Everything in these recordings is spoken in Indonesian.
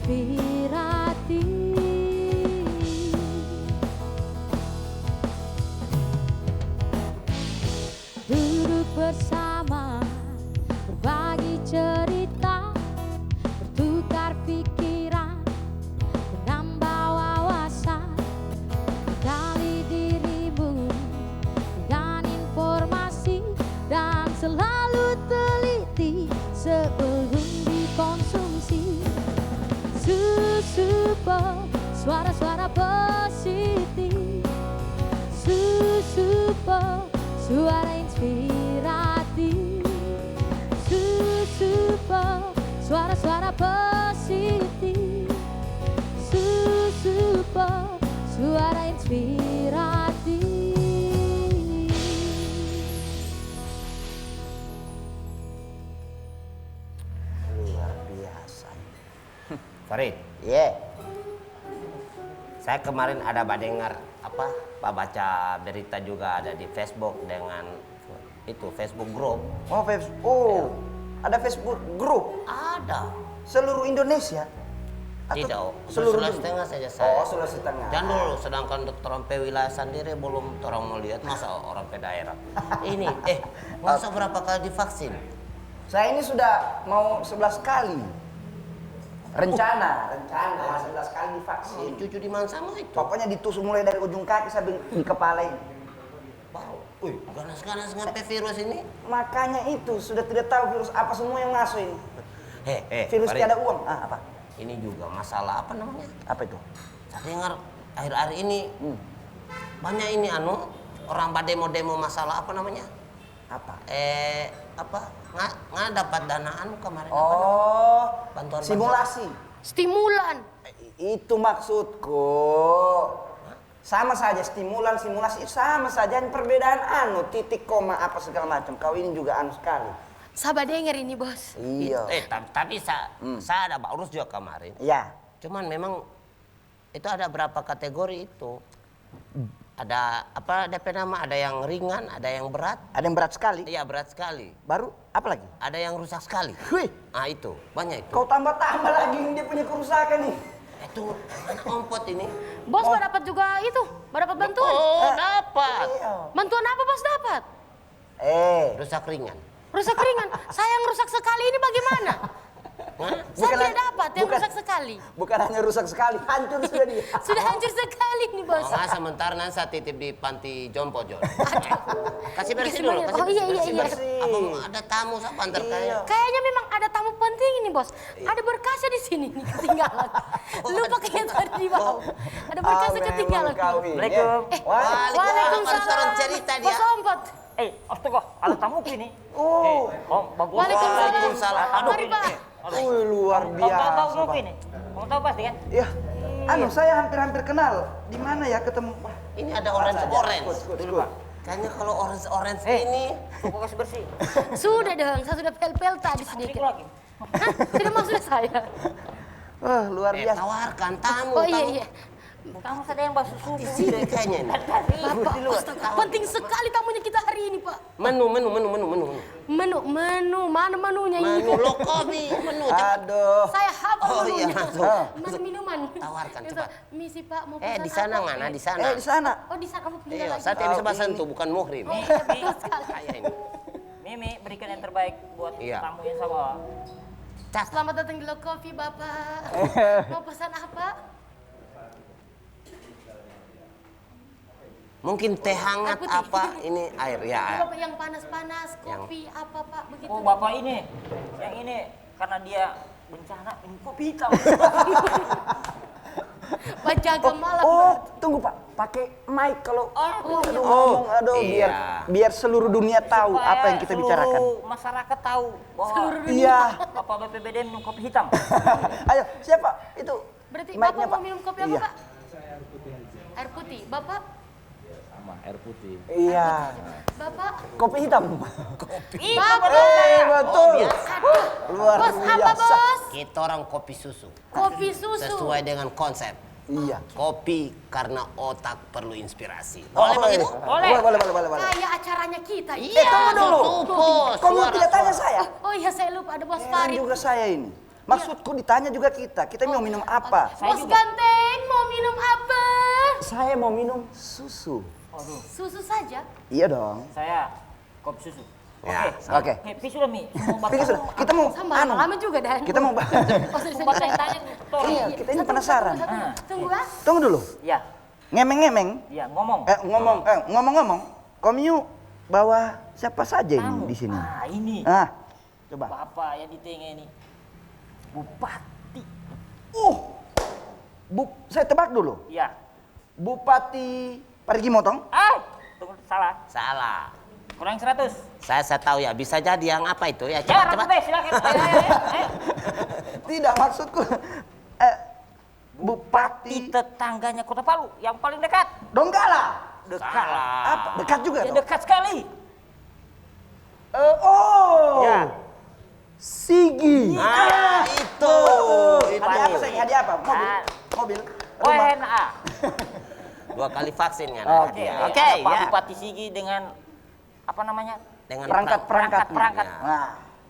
inspiratif. Duduk bersama, berbagi cerita, bertukar pikiran, menambah wawasan, gali dirimu dengan informasi, dan selalu teliti sebelum dikonsumsi. Susupo, suara-suara positif. Susupo, suara inspiratif. Susupo, suara-suara positif. Susupo, suara inspiratif. Luar biasa. Farid, Iya. saya kemarin ada dengar Pak baca berita juga ada di Facebook dengan itu Facebook group. Oh, ada Facebook grup Ada. seluruh Indonesia. Atau Tidak, seluruh Sulawesi Tengah saja saya. Oh, Sulawesi Tengah. Jangan dulu, sedangkan dokter orang wilayah sendiri belum orang mau lihat masa orang daerah. Ini, masa berapa kali divaksin? Saya ini sudah mau 11 kali. Rencana 11 kali divaksin. Cucu di mana sama itu? Pokoknya ditusuk mulai dari ujung kaki sampai di kepala ini. Wow, ganas-ganas ngapain virus ini? Makanya itu sudah tidak tahu virus apa semua yang masuk ini. Virus Farid, tiada uang. Apa? ini juga masalah apa namanya? Apa itu? Saya dengar akhir-akhir ini banyak ini orang demo-demo masalah apa namanya? Apa? Nggak dapat danaan kemarin. Oh, Bantuan simulasi. Stimulan. Itu maksudku. Sama saja stimulan, simulasi itu sama saja. Yang perbedaan titik koma apa segala macam. Kau ini juga sekali. Sabar denger ini bos. Iya. Tapi saya ada urus juga kemarin. Iya. Cuman memang itu ada berapa kategori itu. Ada DP nama, ada yang ringan, ada yang berat. Ada yang berat sekali. Iya, berat sekali. Baru apa lagi? Ada yang rusak sekali. Wih, Ah, itu, banyak itu. kau tambah-tambah lagi dia punya kerusakan nih. Itu anak ompot ini. Bos dapat juga itu, dapat bantuan. Oh, dapat. Iya. Bantuan apa bos dapat? Rusak ringan. Rusak ringan. Saya yang rusak sekali ini bagaimana? Saya tidak dapat yang rusak sekali. Bukan hanya rusak sekali, hancur sudah dia. Sudah hancur sekali nih bos. Oh, nggak sementara nanti saya titip di panti jompo Jon. Kasih bersih dulu, Oh iya iya. Abang ada tamu saya antar kayak. Kayaknya memang ada tamu penting ini bos. Ada berkasnya di sini nih ketinggalan. Lupa kayaknya tadi di bawah. Ada berkasnya ketinggalan. Assalamualaikum. Waalaikumsalam. Orang cerita dia. Bos Ompot. Astaga, ada tamu ini. Oh, Bagus. Waalaikumsalam. Aduh, Mari Pak. luar biasa. Kamu tahu Pak. ini? Kamu tahu pasti kan? Iya. Saya hampir-hampir kenal. Di mana ya ketemu? Wah, Ini ada orange. Dulu, Pak. Kayaknya kalau orange ini Aku kasih bersih. Sudah dong, saya sudah pel-pel tadi Ini sedikit. lagi. Hah? Tidak maksud saya. Wah, luar biasa. tawarkan tamu. Oh iya. Kamu sadar yang basuh subuh. Di sini kayaknya ini. Bapak, astaga, penting sekali tamunya kita hari ini Pak. Menu. Menu, mana menunya ini? Menu lokomi, menu. Aduh. Saya hafal Oh iya, menunya. masuk. Mana minuman? Tawarkan, Itu, cepat. Misi Pak, mau pesan Di sana apa? mana? Di sana. Di sana. Oh di sana kamu pindah Iya, lagi. saya tidak bisa bahasa itu, bukan muhrim. Oh, iya, betul sekali. Kayak ini. Mimi, berikan yang terbaik buat Iya. tamu yang sama. Selamat datang di Lo Coffee Bapak. Mau pesan apa? Mungkin teh hangat Air putih. apa ini air ya. Bapak yang panas-panas, kopi apa Pak? Begitu. Oh, Bapak ini. Yang ini karena dia bencana minum kopi hitam. Pak jaga malam. Oh, tunggu Pak. Pakai mic kalau ngomong, Iya. biar seluruh dunia tahu Supaya apa yang kita bicarakan. seluruh masyarakat tahu bahwa Seluruh dunia. Iya. Bapak BPBD minum kopi hitam. Ayo, siapa? Itu. Berarti mic-nya, Bapak mau minum kopi apa Iya. Pak? Air putih. Bapak? Air putih. Iya. Bapak? Kopi hitam. Bapak? Betul. Aduh. Luar Bos, apa biasa. bos? Kita orang kopi susu. Kopi susu. Sesuai dengan konsep. Iya. Kopi karena otak perlu inspirasi. Oh, Boleh begitu? Boleh. Boleh. Kayak acaranya kita. Iya, tunggu dulu. tuh, bos. Kamu Suara- tidak tanya saya? Oh iya saya lupa ada Bos Heran Farid. juga saya ini. Maksudku ditanya juga kita mau minum apa? Saya Bos juga. ganteng mau minum apa? Saya mau minum susu. Aduh, Susu saja. Iya dong. saya kopi susu. Ya, Oke. Happy sudah Mi. Semua Pilih bapak. sudah. Kita mau Sama anu. lama juga Dan. Kita mau Oh, sorry, Bapak yang sorry. tanya tuh. Iya, kita ini penasaran. Tunggu ah. Tunggu dulu. Ya, Ngemeng-ngemeng. ya ngomong. Ngomong-ngomong. Komyu bawa siapa saja ini Tamu. di sini? Ah, ini. Coba. Bapak yang di tengah ini. Bupati. Saya tebak dulu. Ya. Bupati Parigi Motong. Tunggu, salah. Salah. Kurang 100. Saya tahu ya, bisa jadi yang apa itu ya. Ya, Cepat. Ratu silakan. Ayo. Tidak, maksudku Bupati Bupati tetangganya Kota Palu yang paling dekat. Donggala. Salah. Apa? Dekat juga Ya, dong. dekat sekali. Ya. Sigi. Itu. Hadiah apa sayang? Hadiah apa? Mobil. Ah. Mobil. Rumah. WNA. 2 kali vaksin kan. Oke, Oke, Pak ya. Bupati Sigi dengan apa namanya? Dengan Perangkat-perangkatnya. Perangkat. Ya. Nah.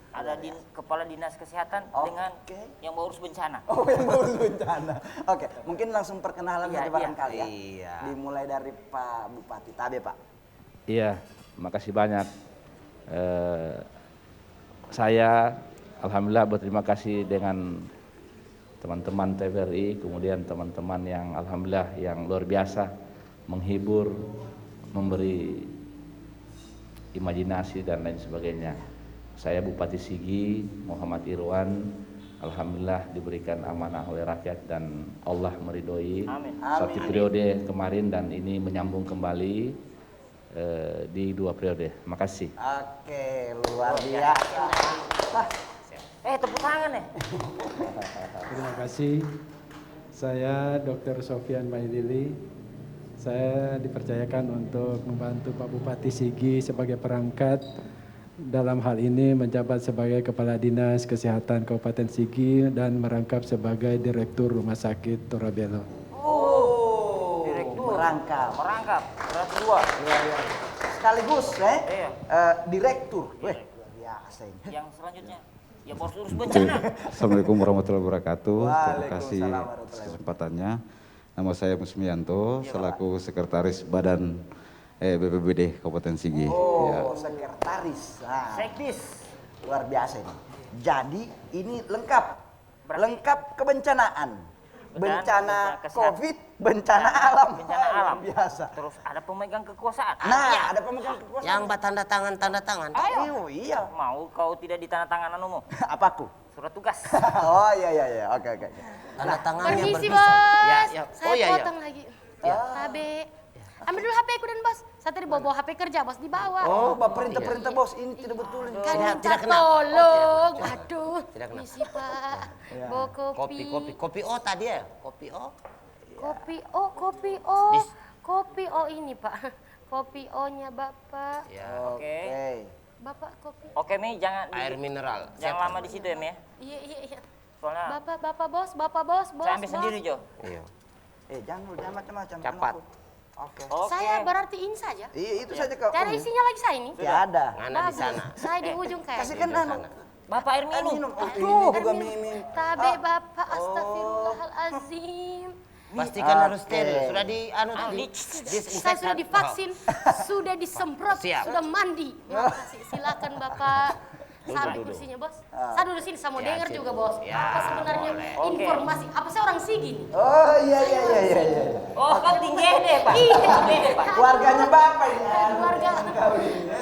Ada kepala dinas kesehatan Oke. dengan yang urus bencana. Oh, yang baru bencana. Oke, mungkin langsung perkenalan Iya, saja barangkali ya. Iya. Dimulai dari Pak Bupati Tabe, Pak. Iya, makasih banyak. Saya alhamdulillah berterima kasih dengan teman-teman TVRI, kemudian teman-teman yang alhamdulillah yang luar biasa menghibur, memberi imajinasi dan lain sebagainya. Saya Bupati Sigi Muhammad Irwan, alhamdulillah diberikan amanah oleh rakyat dan Allah meridhoi. Amin. Satu periode kemarin dan ini menyambung kembali di 2 periode. Makasih. Oke, luar biasa. Wah, Tepuk tangan ya. Terima kasih. Saya Dr. Sofian Maidili. Saya dipercayakan untuk membantu Pak Bupati Sigi sebagai perangkat dalam hal ini menjabat sebagai Kepala Dinas Kesehatan Kabupaten Sigi dan merangkap sebagai Direktur Rumah Sakit Torabello. Direktur. merangkap. Berarti 2. Sekaligus, Iya. direktur. Weh, luar biasa ini. Yang selanjutnya ya bos urus bencana. Assalamualaikum warahmatullahi wabarakatuh. Terima kasih Waalaikumsalam warahmatullahi atas wabarakatuh. kesempatannya. Nama saya Musmianto, selaku Sekretaris Badan BPBD Kabupaten Sigi. Ya. Oh, sekretaris. Nah, Sekdis. luar biasa ini. Jadi ini lengkap. Lengkap kebencanaan. Bencana bencana kesehatan. COVID, bencana alam. Bencana alam. Luar biasa. Terus ada pemegang kekuasaan. Nah, ada pemegang kekuasaan. Yang tanda tangan. Ayo, iya. Mau kau tidak ditandatangan anumu? Apaku? Surat tugas. Oh, iya. Oke. Tanda tangannya Permisi berpisah. bos. Ya. Saya Oh iya. potong lagi. Tabe. Ambil dulu HP ku dan bos. Saya tadi bawa HP kerja bos dibawa. Oh, perintah bos, ini tidak betul ini. Kan Tidak- minta tidak kena. tolong. Aduh. Tidak kena. Misi Pak. Bawa kopi. Kopi O tadi ya? Kopi O. Kopi O. Dis- Kopi O ini Pak. Kopi O-nya Bapak. Ya. Oke. Bapak kopi. Oke Mi, jangan Air mineral. jangan lama di situ ya Mi ya. Iya. Soalnya Bapak bos. saya ambil sendiri Jo. Iya. Jangan macam-macam. Cepat. Oke. Oke. Saya berarti ini saja. Iya, itu saja kau. Cara isinya lagi saya ini. Ya ada. Ngana di sana. Saya di ujung kayak. Kasihkan anu. Bapak air Air minum. minum. Oh, Aduh, ini juga minum. Tabe Bapak, astagfirullahalazim. Pastikan harus Oke. steril. Sudah di anu Ah, tadi. Saya sudah divaksin, sudah disemprot, Siap. sudah mandi. Makasih, silakan Bapak. Sampai kursinya bos. Saya duduk sini, saya mau Ya, dengar sini. juga bos. Ya, Apa sebenarnya boleh. Oke. informasi? Apa saya orang Sigi nih? Oh, iya. Oh, kau tinggi deh, Pak. Iya. Tinggi deh, Pak. Keluarganya Bapak ini. Keluarga.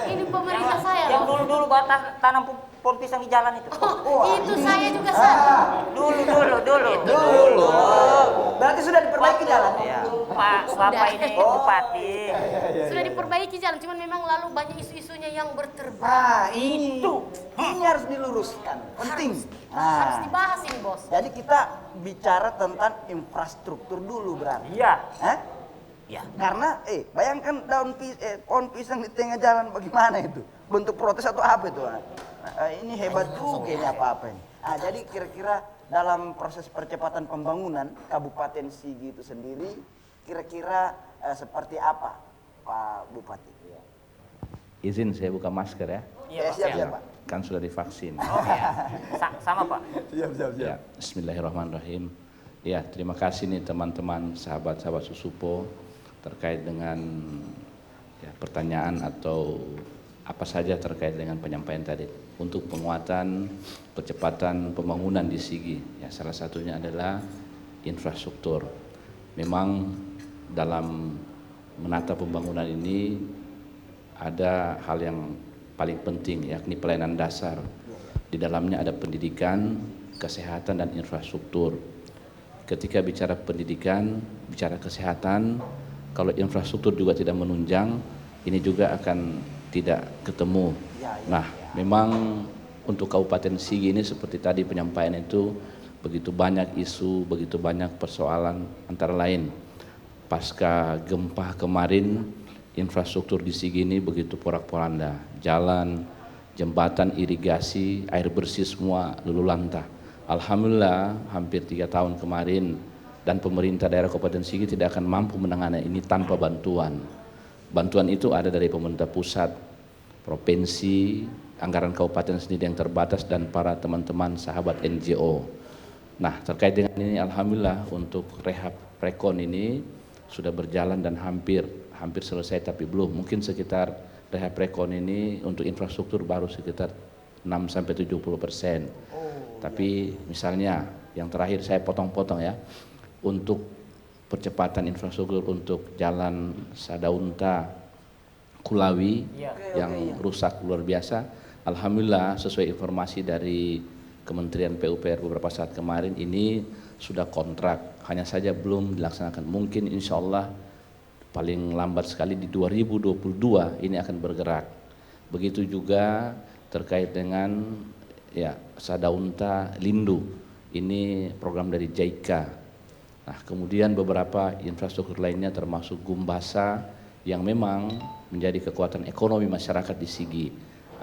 Ini pemerintah saya Yang loh. dulu batas tanam pohon pisang di jalan itu. Oh, itu saya juga saya. Dulu. Berarti sudah diperbaiki jalan. Iya. Pak, Bapak ini bupati. Sudah diperbaiki jalan, cuman memang lalu banyak isu-isunya yang berterbang. Ah, ini harus diluruskan. Penting. Harus Nah, dibahas ini bos. jadi kita bicara tentang infrastruktur dulu berarti. Iya. Hah? Ya. Karena bayangkan pohon pisang di tengah jalan bagaimana itu? Bentuk protes atau apa itu? Ini hebat juga ini apa-apa ini. Jadi kira-kira dalam proses percepatan pembangunan Kabupaten Sigi itu sendiri kira-kira seperti apa Pak Bupati? Izin saya buka masker ya. Iya, Pak. Siap, Pak. kan sudah divaksin. Oh iya, sama Pak. Ya, Bismillahirrahmanirrahim. Ya, terima kasih nih teman-teman, sahabat-sahabat Susupo terkait dengan ya, pertanyaan atau apa saja terkait dengan penyampaian tadi. Untuk penguatan, percepatan pembangunan di Sigi, ya salah satunya adalah infrastruktur. Memang dalam menata pembangunan ini ada hal yang paling penting, yakni pelayanan dasar. Di dalamnya ada pendidikan, kesehatan, dan infrastruktur. Ketika bicara pendidikan, bicara kesehatan, kalau infrastruktur juga tidak menunjang, ini juga akan tidak ketemu. Nah, memang untuk Kabupaten Sigi ini seperti tadi penyampaian itu, begitu banyak isu, begitu banyak persoalan, antara lain pasca gempa kemarin, infrastruktur di Sigi ini begitu porak-poranda, jalan, jembatan, irigasi, air bersih semua luluh lantah. Alhamdulillah hampir 3 tahun kemarin dan pemerintah daerah Kabupaten Sigi tidak akan mampu menangani ini tanpa bantuan. Bantuan itu ada dari pemerintah pusat, provinsi, anggaran kabupaten sendiri yang terbatas dan para teman-teman sahabat NGO. Nah, terkait dengan ini alhamdulillah untuk rehab prekon ini sudah berjalan dan hampir selesai, tapi belum. Mungkin sekitar rehab prekon ini untuk infrastruktur baru sekitar 6-70%. Tapi misalnya yang terakhir saya potong-potong ya, untuk percepatan infrastruktur untuk jalan Sadaunta Kulawi yang rusak luar biasa, alhamdulillah sesuai informasi dari Kementerian PUPR beberapa saat kemarin ini sudah kontrak, hanya saja belum dilaksanakan. Mungkin insya Allah paling lambat sekali di 2022 ini akan bergerak. Begitu juga terkait dengan ya Sadaunta Lindu, ini program dari JICA. Nah, kemudian beberapa infrastruktur lainnya termasuk Gumbasa yang memang menjadi kekuatan ekonomi masyarakat di Sigi.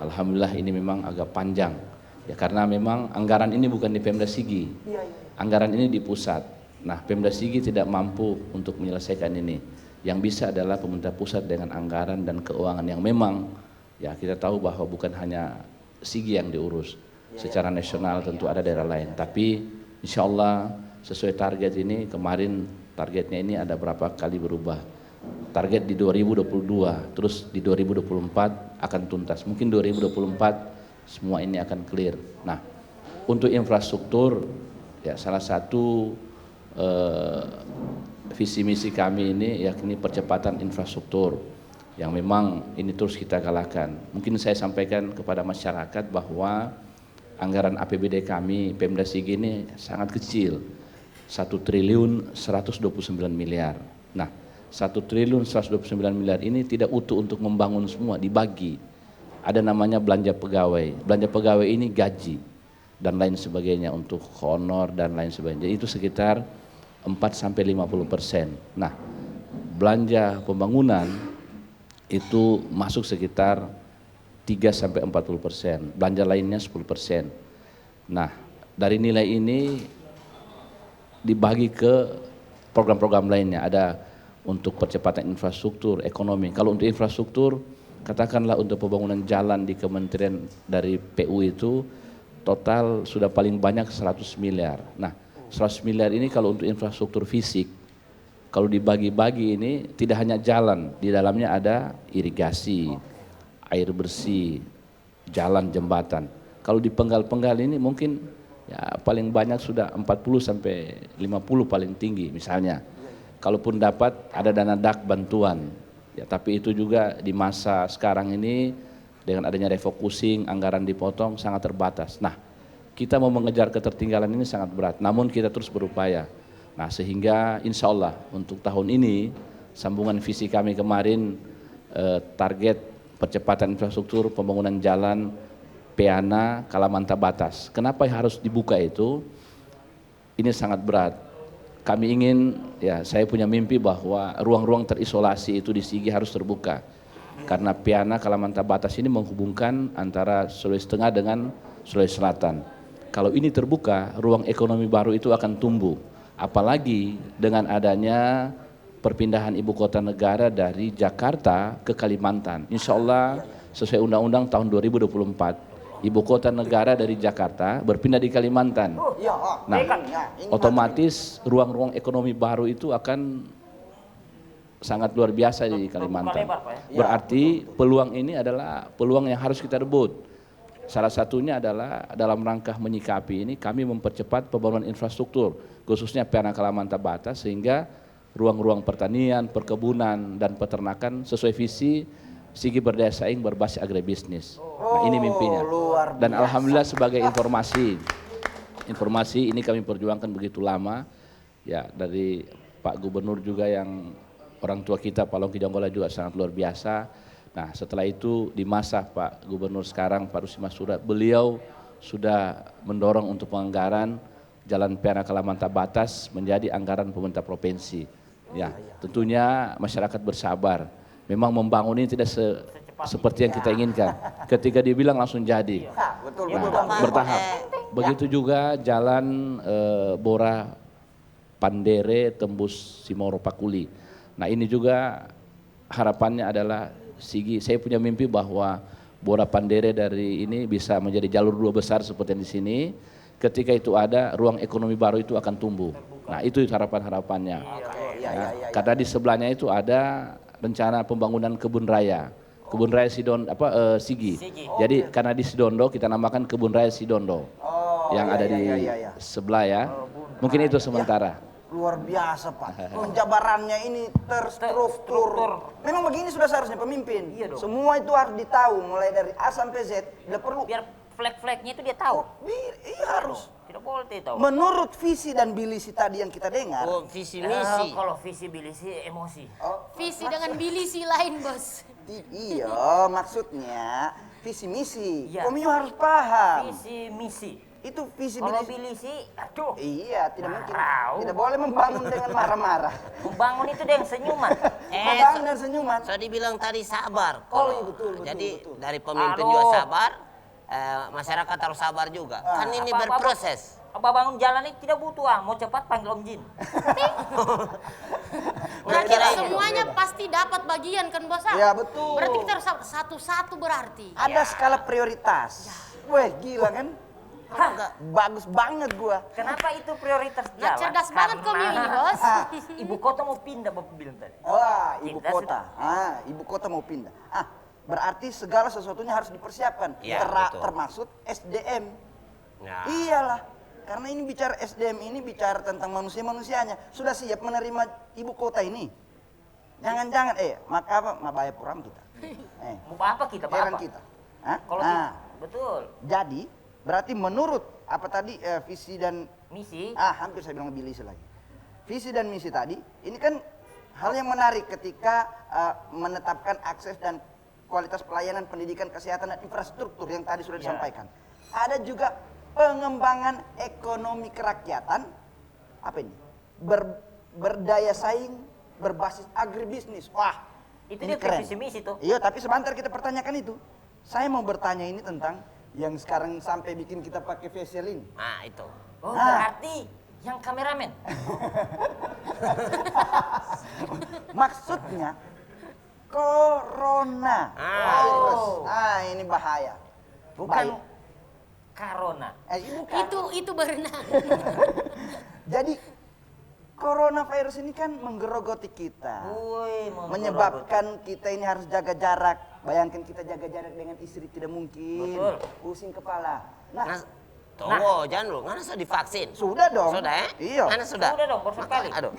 Alhamdulillah ini memang agak panjang ya, karena memang anggaran ini bukan di Pemda Sigi, anggaran ini di pusat. Nah, Pemda Sigi tidak mampu untuk menyelesaikan ini. Yang bisa adalah pemerintah pusat dengan anggaran dan keuangan yang memang ya kita tahu bahwa bukan hanya Sigi yang diurus, secara nasional tentu ada daerah lain. Tapi insya Allah sesuai target ini, kemarin targetnya ini ada berapa kali berubah. Target di 2022, terus di 2024 akan tuntas. Mungkin 2024 semua ini akan clear. Nah, untuk infrastruktur ya salah satu visi misi kami ini yakni percepatan infrastruktur yang memang ini terus kita galakkan. Mungkin saya sampaikan kepada masyarakat bahwa anggaran APBD kami Pemda Sigi ini sangat kecil, 1.129 miliar. Nah, 1.129 miliar ini tidak utuh untuk membangun semua, dibagi. Ada namanya belanja pegawai. Belanja pegawai ini gaji dan lain sebagainya untuk honor dan lain sebagainya. Itu sekitar 4-50%. Nah, belanja pembangunan itu masuk sekitar 3-40%. Belanja lainnya 10%. Nah, dari nilai ini dibagi ke program-program lainnya. Ada untuk percepatan infrastruktur, ekonomi. Kalau untuk infrastruktur, katakanlah untuk pembangunan jalan di kementerian dari PU itu total sudah paling banyak 100 miliar. Nah, 100 miliar ini kalau untuk infrastruktur fisik, kalau dibagi-bagi ini tidak hanya jalan, di dalamnya ada irigasi, air bersih, jalan, jembatan. Kalau dipenggal-penggal ini mungkin ya paling banyak sudah 40-50 paling tinggi misalnya. Kalaupun dapat ada dana DAK bantuan, ya tapi itu juga di masa sekarang ini dengan adanya refocusing, anggaran dipotong sangat terbatas. Nah, kita mau mengejar ketertinggalan ini sangat berat, namun kita terus berupaya. Nah, sehingga insya Allah untuk tahun ini sambungan visi kami kemarin target percepatan infrastruktur pembangunan jalan Peana Kalamanta Batas. Kenapa harus dibuka itu? Ini sangat berat. Kami ingin, ya saya punya mimpi bahwa ruang-ruang terisolasi itu di Sigi harus terbuka. Karena Peana Kalamanta Batas ini menghubungkan antara Sulawesi Tengah dengan Sulawesi Selatan. Kalau ini terbuka, ruang ekonomi baru itu akan tumbuh. Apalagi dengan adanya perpindahan ibu kota negara dari Jakarta ke Kalimantan. Insya Allah sesuai undang-undang tahun 2024, ibu kota negara dari Jakarta berpindah di Kalimantan. Iya, Nah, ini otomatis ruang-ruang ekonomi baru itu akan sangat luar biasa di Kalimantan. lebar, Pak, ya? Berarti peluang ini adalah peluang yang harus kita rebut. Salah satunya adalah dalam rangka menyikapi ini kami mempercepat pembangunan infrastruktur khususnya PNA Kalimantan Batas sehingga ruang-ruang pertanian, perkebunan dan peternakan sesuai visi Sigi berdaya saing berbasis agribisnis. Nah, ini mimpinya. luar Dan biasa. alhamdulillah sebagai informasi ini kami perjuangkan begitu lama ya dari Pak Gubernur juga yang orang tua kita Pak Longki Jonggola juga sangat luar biasa. Nah, setelah itu di masa Pak Gubernur sekarang Pak Rusdi Masura, beliau sudah mendorong untuk penganggaran Jalan PNA Kalimantan Batas menjadi anggaran pemerintah provinsi. Ya, tentunya masyarakat bersabar. Memang membangun ini tidak seperti yang kita inginkan. Ketika dibilang langsung jadi. Betul, Nah, betul. bertahap. Begitu juga jalan Bora Pandere tembus Simoro Pakuli. Nah, ini juga harapannya adalah Sigi, saya punya mimpi bahwa Bora Pandere dari ini bisa menjadi jalur dua besar seperti yang di sini. Ketika itu ada, ruang ekonomi baru itu akan tumbuh. Nah, itu harapan-harapannya. Karena di sebelahnya itu ada rencana pembangunan kebun raya. Kebun raya Sigi. Jadi karena di Sidondo kita namakan kebun raya Sidondo. Yang ada di sebelah ya. Mungkin itu sementara. Luar biasa, Pak. Penjabarannya ini terstruktur. Memang begini sudah seharusnya pemimpin. Iya dong. Semua itu harus ditahu mulai dari A sampai Z. Tidak perlu. Biar flag-flagnya itu dia tahu. Iya harus. Tidak boleh dia tahu. Menurut visi dan bilisi tadi yang kita dengar. Oh, visi misi. Kalau visi bilisi emosi. Visi dengan bilisi lain, Bos. Iya, maksudnya visi misi. Iya. Komio harus paham. Visi misi. Itu visi Kalau bilisi. bilisi, aduh. Iya, tidak mungkin. Tahu. Tidak boleh membangun dengan marah-marah. Membangun itu dengan senyuman. Membangun dengan senyuman. So dibilang tadi sabar. Oh, iya, betul, betul, Jadi betul. dari pemimpin Aduh. juga sabar, masyarakat harus sabar juga. Kan ini Apa-apa, berproses. Apa bangun jalan itu tidak butuh mau cepat panggil Om Jin. Kira-kira ini. Semuanya pasti dapat bagian kan, Bos? Ya, betul. Berarti kita harus satu-satu berarti. Ada skala prioritas. Weh, gila kan? Bagus banget gua. Kenapa itu prioritas Nah, jalan? cerdas banget Komio ini, Bos. Ibu kota mau pindah Bapak bilang tadi. Wah, ibu Kita kota. Ibu kota mau pindah. Berarti segala sesuatunya harus dipersiapkan. Iya, betul. Termasuk SDM. Nah, Iyalah. Karena ini bicara SDM ini bicara tentang manusia-manusianya. Sudah siap menerima ibu kota ini? Jangan-jangan, maka apa? Mabaya puram kita. Mau apa kita, Heran Bapak? kita. Hah? Kalau Nah, betul. jadi berarti menurut apa tadi visi dan Misi. hampir saya bilang bilisi lagi. Visi dan misi tadi, ini kan hal yang menarik ketika menetapkan akses dan kualitas pelayanan pendidikan, kesehatan dan infrastruktur yang tadi sudah disampaikan. Ada juga pengembangan ekonomi kerakyatan, apa ini? Berdaya saing berbasis agribisnis. Wah, Itu ini dia keren. visi misi tuh. Iya, tapi sebentar kita pertanyakan itu. Saya mau bertanya ini tentang yang sekarang sampai bikin kita pakai facial ini. nah itu. Oh, berarti yang kameramen. Maksudnya corona virus. Ini bahaya. Bukan Bahaya. Corona. Bukan. Itu berenang. Jadi coronavirus ini kan menggerogoti kita. Woi, Menyebabkan kita ini harus jaga jarak. Bayangkan kita jaga jarak dengan istri tidak mungkin. Betul. Pusing kepala. Nah, tunggu, jangan dulu. Ngana sudah divaksin? Sudah dong. Sudah ya? Iya. Ngana sudah? Sudah dong, baru sekali. Aduh,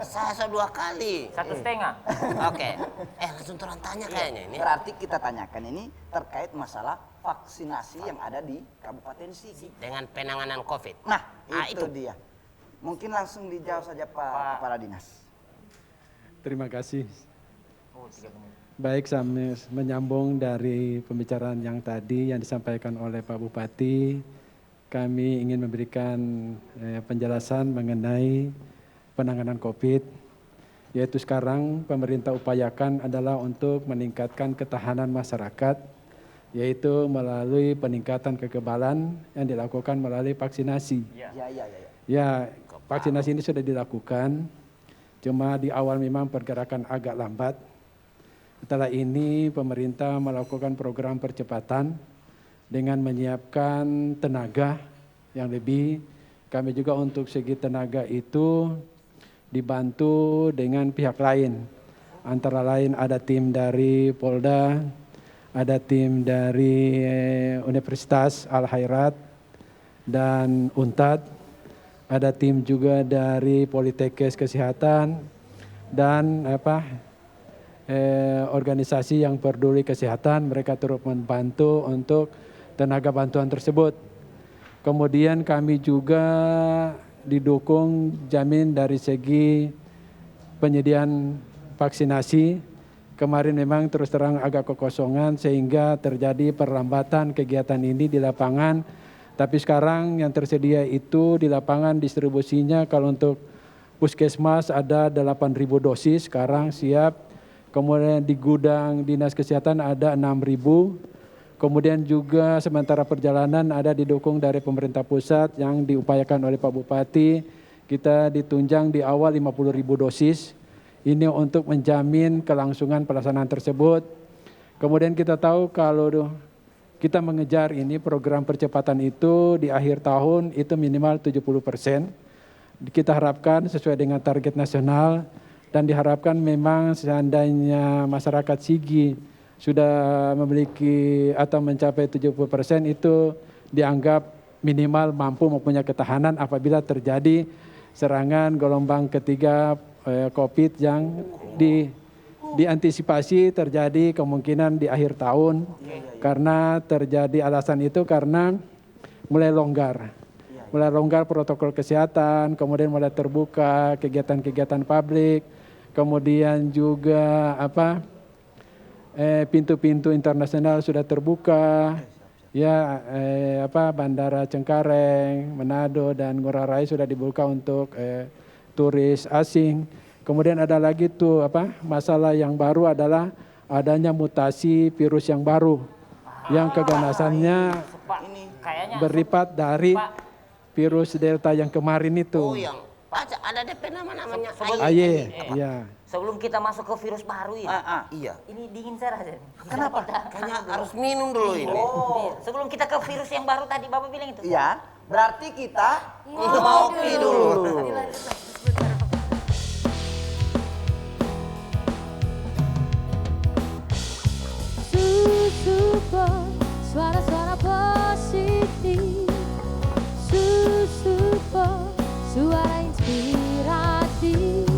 saya 2 kali. 1,5. Oke. Langsung turun tanya kayaknya ini. Berarti kita tanyakan ini terkait masalah vaksinasi yang ada di Kabupaten Sigi. Dengan penanganan COVID. Nah, itu. itu dia. Mungkin langsung dijawab saja Pak Kepala Dinas. Terima kasih. Oh, 3 menit. Baik, saya menyambung dari pembicaraan yang tadi yang disampaikan oleh Pak Bupati. Kami ingin memberikan penjelasan mengenai penanganan COVID, yaitu sekarang pemerintah upayakan adalah untuk meningkatkan ketahanan masyarakat, yaitu melalui peningkatan kekebalan yang dilakukan melalui vaksinasi. Ya, vaksinasi ini sudah dilakukan, cuma di awal memang pergerakan agak lambat. Setelah ini pemerintah melakukan program percepatan dengan menyiapkan tenaga yang lebih. Kami juga untuk segi tenaga itu dibantu dengan pihak lain. Antara lain ada tim dari Polda, ada tim dari Universitas Al-Khairat dan UNTAD, ada tim juga dari Politekes Kesehatan dan organisasi yang peduli kesehatan. Mereka turut membantu untuk tenaga bantuan tersebut. Kemudian kami juga didukung jamin dari segi penyediaan vaksinasi. Kemarin memang terus terang agak kekosongan sehingga terjadi perlambatan kegiatan ini di lapangan. Tapi sekarang yang tersedia itu di lapangan distribusinya kalau untuk puskesmas ada 8.000 dosis sekarang siap. Kemudian di gudang Dinas Kesehatan ada 6.000. Kemudian juga sementara perjalanan ada didukung dari pemerintah pusat yang diupayakan oleh Pak Bupati. Kita ditunjang di awal 50.000 dosis. Ini untuk menjamin kelangsungan pelaksanaan tersebut. Kemudian kita tahu kalau kita mengejar ini program percepatan itu di akhir tahun itu minimal 70%. Kita harapkan sesuai dengan target nasional dan diharapkan memang seandainya masyarakat Sigi sudah memiliki atau mencapai 70% itu dianggap minimal mampu mempunyai ketahanan apabila terjadi serangan gelombang ketiga COVID yang diantisipasi terjadi kemungkinan di akhir tahun. Karena terjadi alasan itu karena mulai longgar protokol kesehatan, kemudian mulai terbuka kegiatan-kegiatan publik, kemudian juga pintu-pintu internasional sudah terbuka, ya Bandara Cengkareng, Manado dan Ngurah Rai sudah dibuka untuk turis asing. Kemudian ada lagi tuh masalah yang baru adalah adanya mutasi virus yang baru yang keganasannya berlipat dari virus Delta yang kemarin itu. Oh yang ada DP namanya AY. Iya. Sebelum kita masuk ke virus baru ini. Iya. Ini dingin saja. Kenapa? Kayaknya harus minum dulu ini. Oh. Sebelum kita ke virus yang baru tadi Bapak bilang itu. Iya, berarti kita Ngopi dulu. Susupo, suara-suara positif. Susupo, suara inspiratif.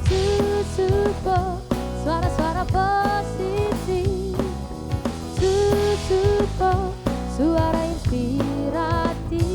Susupo, suara-suara positif. Susupo, suara inspiratif.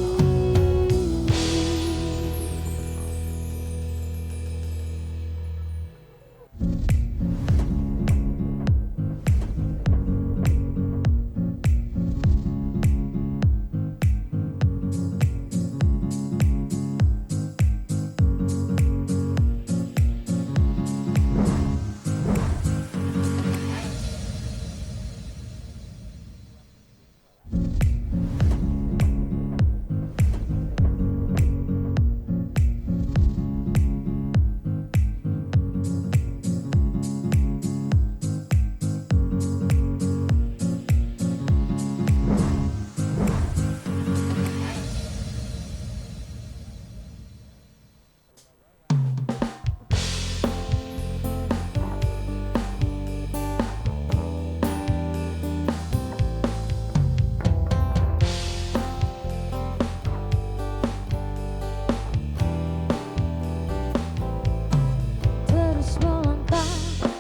Terus melangkah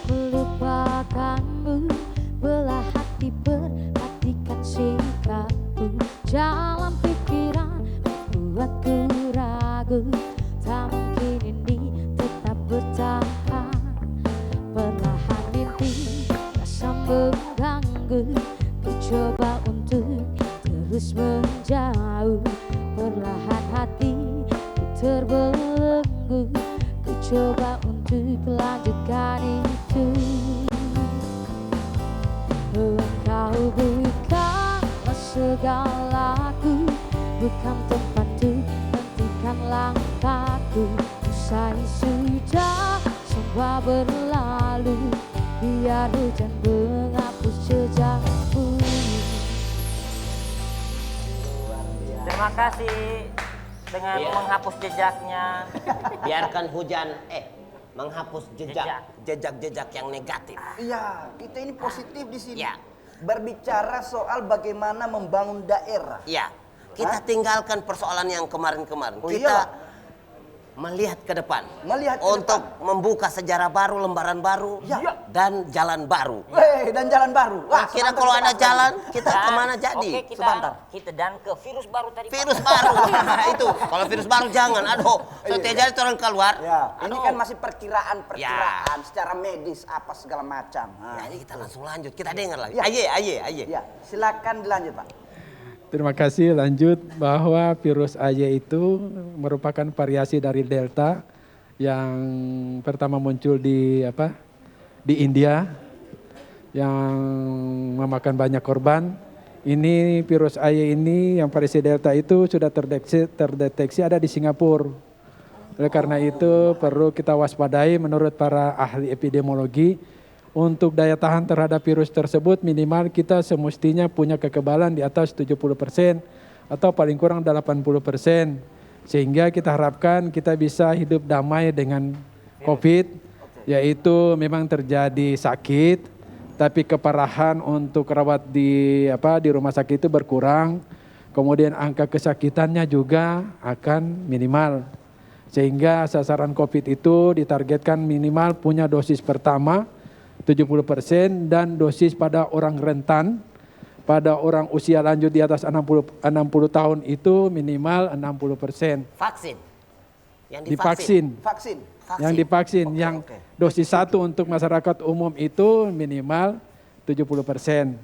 melupakanmu, belah hati perhatikan sikapmu. Jalan pikiran membuatku ragu, tak mungkin ini tetap bertahan. Perlahan mimpi rasa mengganggu, ku coba untuk terus menjauh. Perlahan hati ku terbelenggu, ku coba untuk lanjutkan itu. Engkau bukanlah segalaku, bukan tempat untuk hentikan langkahku. Usai sudah semua berlalu, biar hujan menghapus jejakku. Terima kasih dengan Iya. menghapus jejaknya. Biarkan hujan menghapus Jejak. jejak-jejak yang negatif. Iya, kita ini positif di sini. Ya. Berbicara soal bagaimana membangun daerah. Ya, kita tinggalkan persoalan yang kemarin-kemarin. Oh, Kita iyalah. melihat ke depan. Melihat ke untuk depan. membuka sejarah baru, lembaran baru, Ya. dan jalan baru. Dan jalan baru. Wah, Kira sebentar, kalau ada sebentar. jalan, kita Dan, kemana jadi? Oke, Sebentar. kita dan ke virus baru tadi. Pak. Virus baru. Itu, kalau virus baru jangan. Aduh, setiap jadi orang keluar. Ya, ini Aduh. kan masih perkiraan secara medis apa segala macam. Nah, Jadi kita langsung lanjut, kita dengar lagi. Ya. Aye. Ya, silakan dilanjut, Pak. Terima kasih. Lanjut bahwa virus AY itu merupakan variasi dari Delta yang pertama muncul di India yang memakan banyak korban. Ini virus AY ini yang variasi Delta itu sudah terdeteksi ada di Singapura. Oleh karena itu perlu kita waspadai menurut para ahli epidemiologi. Untuk daya tahan terhadap virus tersebut minimal kita semestinya punya kekebalan di atas 70% atau paling kurang 80%. Sehingga kita harapkan kita bisa hidup damai dengan COVID, yaitu memang terjadi sakit, tapi keparahan untuk rawat di rumah sakit itu berkurang. Kemudian angka kesakitannya juga akan minimal. Sehingga sasaran COVID itu ditargetkan minimal punya dosis pertama 70% dan dosis pada orang rentan, pada orang usia lanjut di atas 60 tahun itu minimal 60%. Vaksin. Yang Divaksin. Vaksin. Yang divaksin, Oke, yang oke. dosis 1 untuk masyarakat umum itu minimal 70%.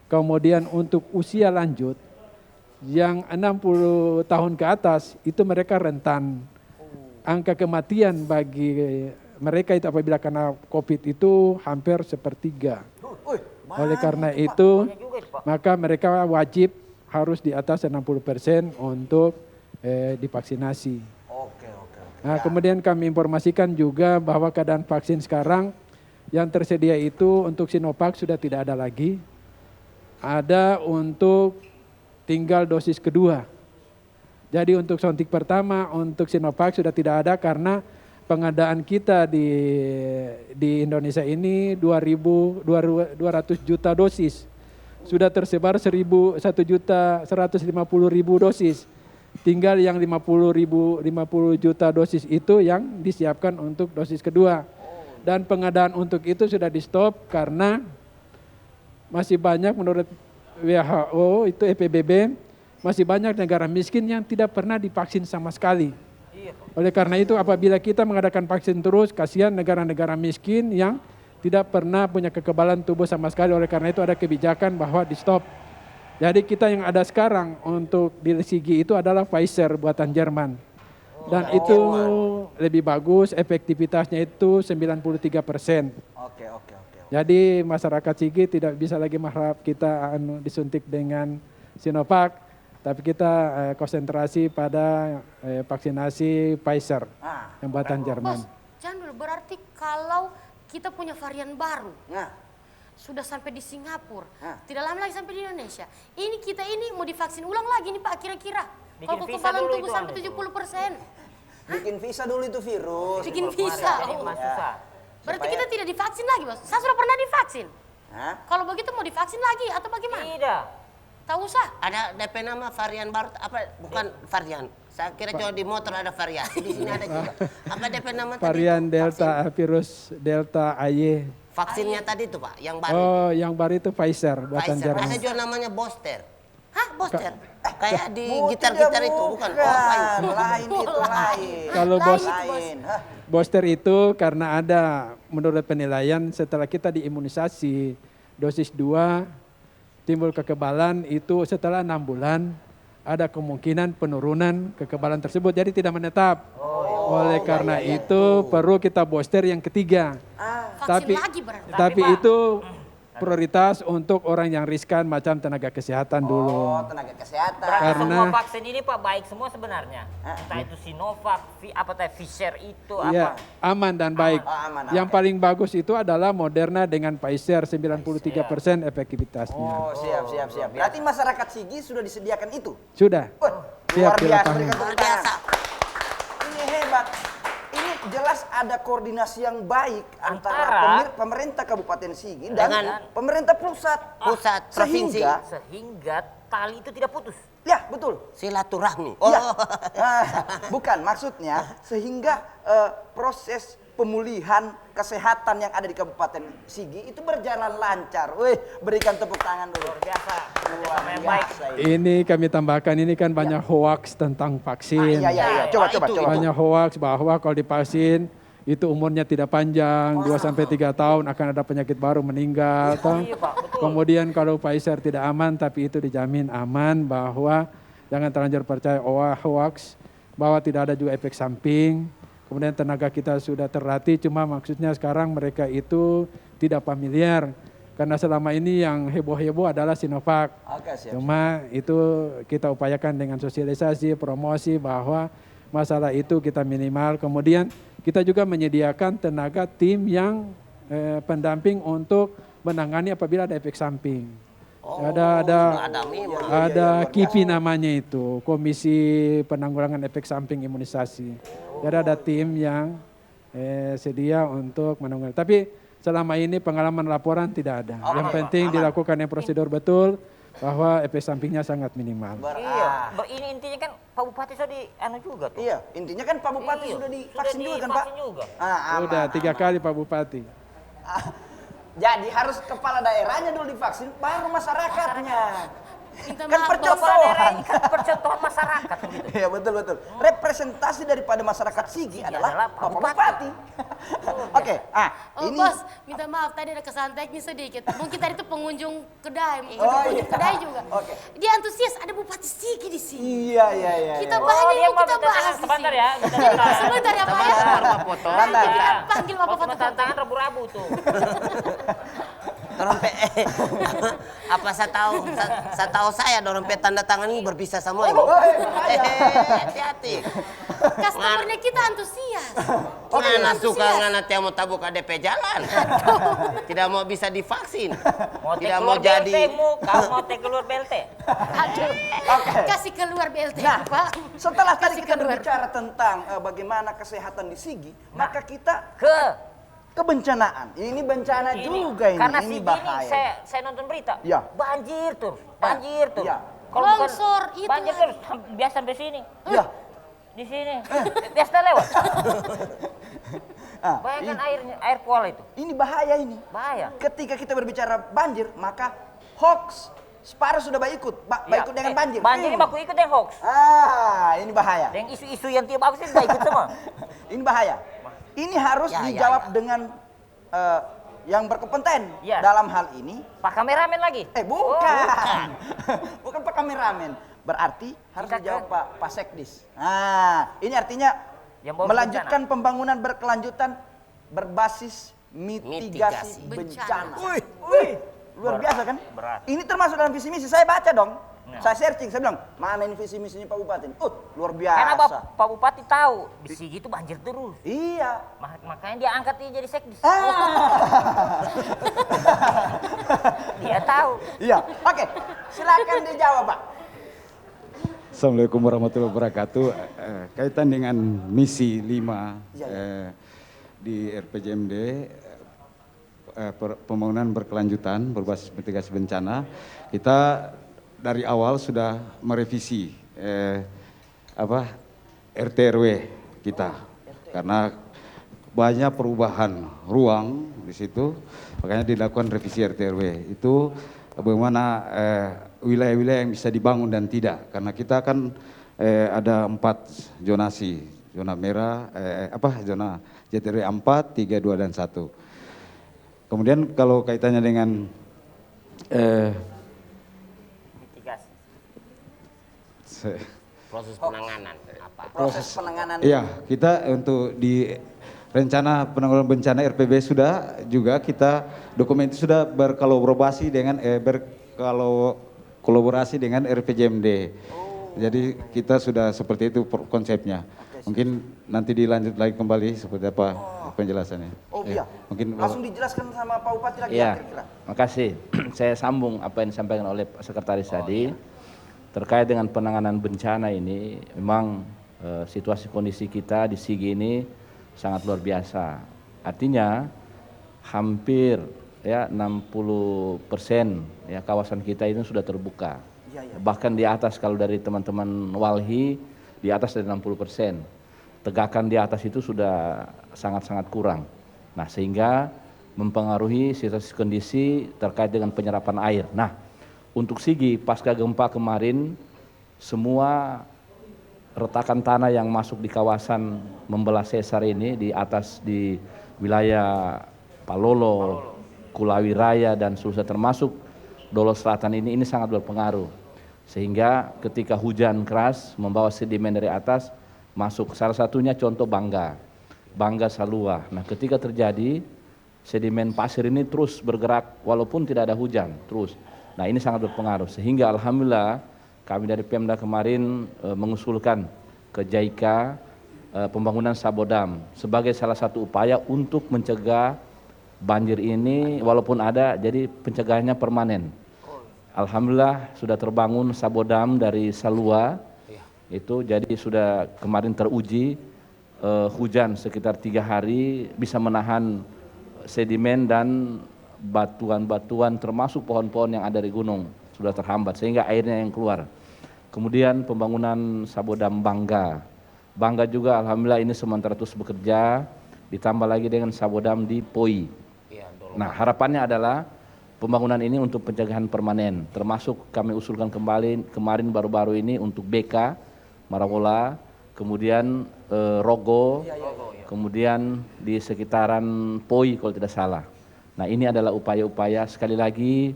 Kemudian untuk usia lanjut yang 60 tahun ke atas itu mereka rentan. Angka kematian bagi mereka itu apabila kena COVID itu hampir sepertiga. Oleh karena itu, maka mereka wajib harus di atas 60% untuk divaksinasi. Oke. Nah, kemudian kami informasikan juga bahwa keadaan vaksin sekarang yang tersedia itu untuk Sinovac sudah tidak ada lagi. Ada untuk tinggal dosis kedua. Jadi untuk suntik pertama untuk Sinovac sudah tidak ada karena pengadaan kita di Indonesia ini 200 juta dosis. Sudah tersebar 1.150.000 dosis. Tinggal yang 50 juta dosis itu yang disiapkan untuk dosis kedua. Dan pengadaan untuk itu sudah di stop karena masih banyak menurut WHO itu EPBB masih banyak negara miskin yang tidak pernah divaksin sama sekali. Oleh karena itu apabila kita mengadakan vaksin terus, kasihan negara-negara miskin yang tidak pernah punya kekebalan tubuh sama sekali. Oleh karena itu ada kebijakan bahwa di stop. Jadi kita yang ada sekarang untuk di Sigi itu adalah Pfizer buatan Jerman. Dan itu lebih bagus, efektivitasnya itu 93%. Oke. Jadi masyarakat Sigi tidak bisa lagi mengharap kita disuntik dengan Sinovac. Tapi kita konsentrasi pada vaksinasi Pfizer yang buatan Jerman. Bos, jangan dulu berarti kalau kita punya varian baru, Nah, sudah sampai di Singapura, Hah? tidak lama lagi sampai di Indonesia. Ini kita ini mau divaksin ulang lagi nih Pak kira-kira. Bikin Kalau visa kekebalan dulu tubuh itu, sampai Anu, 70%. bikin visa dulu itu virus. Bikin visa. Jadi Oh. mas susah. Berarti kita tidak divaksin lagi, Bos. Saya sudah pernah divaksin. Hah? Kalau begitu mau divaksin lagi atau bagaimana? Tidak. Tak usah. Ada DP nama varian baru apa? Bukan varian. Saya kira cuma di motor ada variasi. Di sini ada juga. Apa DP nama tadi? Varian itu? Delta, virus Delta AY. Vaksinnya tadi itu Pak, yang baru. Oh, yang baru itu Pfizer buatan Pfizer. Ada Jerman. juga namanya booster. Hah, booster? Kayak di Oh, gitar-gitar tidak, itu bukan? bukan. Oh, lain. Lain itu lain. Kalau Lain bos itu, Bos. Lain. Hah? booster itu karena ada menurut penilaian setelah kita diimunisasi dosis 2 timbul kekebalan itu setelah 6 bulan ada kemungkinan penurunan kekebalan tersebut jadi tidak menetap. Oleh karena itu perlu kita booster yang ketiga. Vaksin lagi berarti. Tapi Pak, itu prioritas untuk orang yang riskan macam tenaga kesehatan dulu. Oh, tenaga kesehatan. Berarti Karena- semua vaksin ini Pak baik semua sebenarnya. Entah itu Sinovac, Pfizer itu Iya, apa. aman dan baik. Oh, aman, Yang oke. paling bagus itu adalah Moderna dengan Pfizer 93% efektivitasnya. Oh, siap. Berarti masyarakat Sigi sudah disediakan itu? Sudah. Wah, Siap luar di biasa. lapangan. Berikan tepuk tangan. Ini hebat. Ini jelas ada koordinasi yang baik antara pemerintah Kabupaten Sigi dan Dengan pemerintah pusat. provinsi. Sehingga tali itu tidak putus. Ya, betul. Silaturahmi. Iya. Bukan, maksudnya sehingga proses pemulihan kesehatan yang ada di Kabupaten Sigi itu berjalan lancar. Wih, berikan tepuk tangan dulu. Luar biasa. Luar Kerjasama yang baik. biasa ini. Ini kami tambahkan, ini kan banyak hoax tentang vaksin. Iya. Coba. Banyak hoax bahwa kalau divaksin itu umurnya tidak panjang, 2-3 tahun akan ada penyakit baru meninggal. toh. Iya Pak, betul. Kemudian kalau Pfizer tidak aman, tapi itu dijamin aman, bahwa jangan terlanjur percaya hoax, bahwa tidak ada juga efek samping. Kemudian tenaga kita sudah terlatih, cuma maksudnya sekarang mereka itu tidak familiar. Karena selama ini yang heboh-heboh adalah Sinovac. Oke, siap. Cuma itu kita upayakan dengan sosialisasi, promosi bahwa masalah itu kita minimal. Kemudian kita juga menyediakan tenaga tim yang pendamping untuk menangani apabila ada efek samping. Ada KIPI namanya itu, Komisi Penanggulangan Efek Samping Imunisasi. Jadi ada tim yang sedia untuk menanggulangi. Tapi selama ini pengalaman laporan tidak ada. Yang penting dilakukan yang prosedur betul, bahwa efek sampingnya sangat minimal. Iya, ini intinya kan Pak Bupati sudah di juga tuh. Iya, intinya kan Pak Bupati Iya, sudah divaksin juga kan, Pak? divaksin juga. Sudah 3 kali Pak Bupati. Jadi harus kepala daerahnya dulu divaksin, baru masyarakatnya. Minta Kan maaf, percontohan. Ini kan percontohan masyarakat gitu. Iya, betul. Representasi daripada masyarakat Sigi adalah Pak Bupati. Oke, ini Bos, minta maaf tadi ada kesalahan teknis sedikit. Mungkin tadi itu pengunjung kedai, iya. kedai juga. Oke. Dia antusias, ada Bupati Sigi di sini. Iya. Kita Oh, banyak dia yang mau kita minta bahas di sebentar sini. ya. Sebentar ya Pak ya. Bentar. Kita panggil Bapak Mau foto-foto. tantangan rabu-rabu tuh. Dompet apa saya tahu saya dompet tanda tangan ini berpisah semua ini. Hati-hati. Customernya kita antusias. Ngana suka ngana tiap mau tabuk DP jalan. Tidak mau bisa divaksin. Mau Tidak mau keluar jadi. BLT mu, kamu mau keluar BLT. Aduh, kasih keluar BLT Nah, Pak. setelah tadi Kasih kita keluar. berbicara tentang bagaimana kesehatan di Sigi, maka kita Ke kebencanaan. Ini bencana juga ini. Karena Ini si bahaya. gini saya nonton berita. Iya. Banjir tuh. Iya. Kalau bukan Longsor itu banjir kan. terus biasa sampai sini. Iya. Di sini. Biasa lewat. Ah, Bayangkan air kuala itu. ini bahaya ini. Bahaya. Ketika kita berbicara banjir, maka hoax separuh sudah ikut dengan banjir. Banjir ini baku ikut yang hoax. Ini bahaya. Dan isu-isu yang tiap bagus itu ikut semua. Ini bahaya. Ini harus dijawab dengan yang berkompeten Ya. dalam hal ini. Pak kameramen lagi. Bukan. Bukan Pak kameramen. Berarti harus Kita dijawab Pak Sekdis. Nah, ini artinya Yang bawa melanjutkan pembangunan berkelanjutan berbasis mitigasi Bencana. bencana. Wih, luar biasa kan? Berat. Ini termasuk dalam visi misi. Saya baca dong. Saya searching, saya bilang, mana ini visi misinya Pak Bupati? Luar biasa. Karena Pak Bupati tahu di Sigi itu banjir terus. Iya. Makanya dia angkat dia jadi sekdis. Ah. Dia tahu. Iya. Oke, silakan dijawab, Pak. Assalamualaikum warahmatullahi wabarakatuh. Kaitan dengan misi 5 di RPJMD, pembangunan berkelanjutan berbasis mitigasi bencana, kita dari awal sudah merevisi RT RW kita karena banyak perubahan ruang di situ, makanya dilakukan revisi RT RW itu bagaimana wilayah-wilayah yang bisa dibangun dan tidak, karena kita kan ada 4 zonasi, zona merah, zona JTRW 4, 3, 2 dan 1. Kemudian kalau kaitannya dengan Proses penanganan apa? Proses penanganan. Iya, kita untuk di rencana penanggulangan bencana RPB sudah juga kita dokumen itu sudah berkolaborasi dengan kolaborasi dengan RPJMD. Jadi kita sudah seperti itu konsepnya. Mungkin nanti dilanjut lagi kembali seperti apa penjelasannya. Oh iya. Mungkin Langsung dijelaskan sama Pak Bupati lagi Ya, kira-kira. makasih. Saya sambung apa yang disampaikan oleh Pak Sekretaris tadi. Terkait dengan penanganan bencana ini, memang situasi kondisi kita di Sigi ini sangat luar biasa. Artinya hampir ya 60% ya kawasan kita ini sudah terbuka. Bahkan di atas kalau dari teman-teman Walhi di atas dari 60%. Tegakan di atas itu sudah sangat-sangat kurang. Nah, sehingga mempengaruhi situasi kondisi terkait dengan penyerapan air. Nah, untuk Sigi pasca gempa kemarin semua retakan tanah yang masuk di kawasan membelah sesar ini di atas di wilayah Palolo, Kulawi Raya dan Sulsel termasuk Dolo Selatan ini sangat berpengaruh. Sehingga ketika hujan keras membawa sedimen dari atas masuk, salah satunya contoh Bangga Salua. Nah, ketika terjadi sedimen pasir ini terus bergerak walaupun tidak ada hujan terus. Nah, ini sangat berpengaruh sehingga alhamdulillah kami dari Pemda kemarin mengusulkan ke JICA pembangunan Sabodam sebagai salah satu upaya untuk mencegah banjir ini walaupun ada, jadi pencegahannya permanen. Alhamdulillah sudah terbangun Sabodam dari Salua. Itu jadi sudah kemarin teruji hujan sekitar 3 hari bisa menahan sedimen dan batuan-batuan termasuk pohon-pohon yang ada di gunung sudah terhambat sehingga airnya yang keluar. Kemudian pembangunan Sabodam Bangga juga alhamdulillah ini sementara terus bekerja, ditambah lagi dengan Sabodam di Poi. Nah, harapannya adalah pembangunan ini untuk pencegahan permanen, termasuk kami usulkan kembali kemarin baru-baru ini untuk BK Marawola, kemudian Rogo, kemudian di sekitaran Poi kalau tidak salah. Nah, ini adalah upaya-upaya, sekali lagi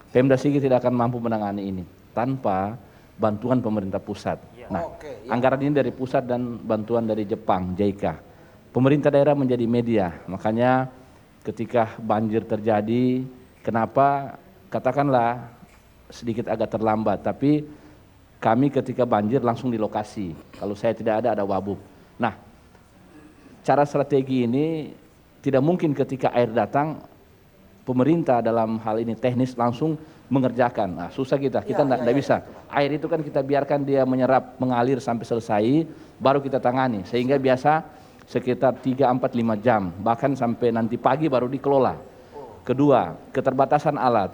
Pemda Sigi tidak akan mampu menangani ini tanpa bantuan pemerintah pusat. Nah, anggaran ini dari pusat dan bantuan dari Jepang, JICA. Pemerintah daerah menjadi media, makanya ketika banjir terjadi, kenapa katakanlah sedikit agak terlambat, tapi kami ketika banjir langsung di lokasi. Kalau saya tidak ada Wabub. Nah, cara strategi ini tidak mungkin ketika air datang, pemerintah dalam hal ini teknis langsung mengerjakan. Nah, susah kita tidak bisa. Air itu kan kita biarkan dia menyerap, mengalir sampai selesai, baru kita tangani. Sehingga biasa sekitar 3, 4, 5 jam, bahkan sampai nanti pagi baru dikelola. Kedua, keterbatasan alat.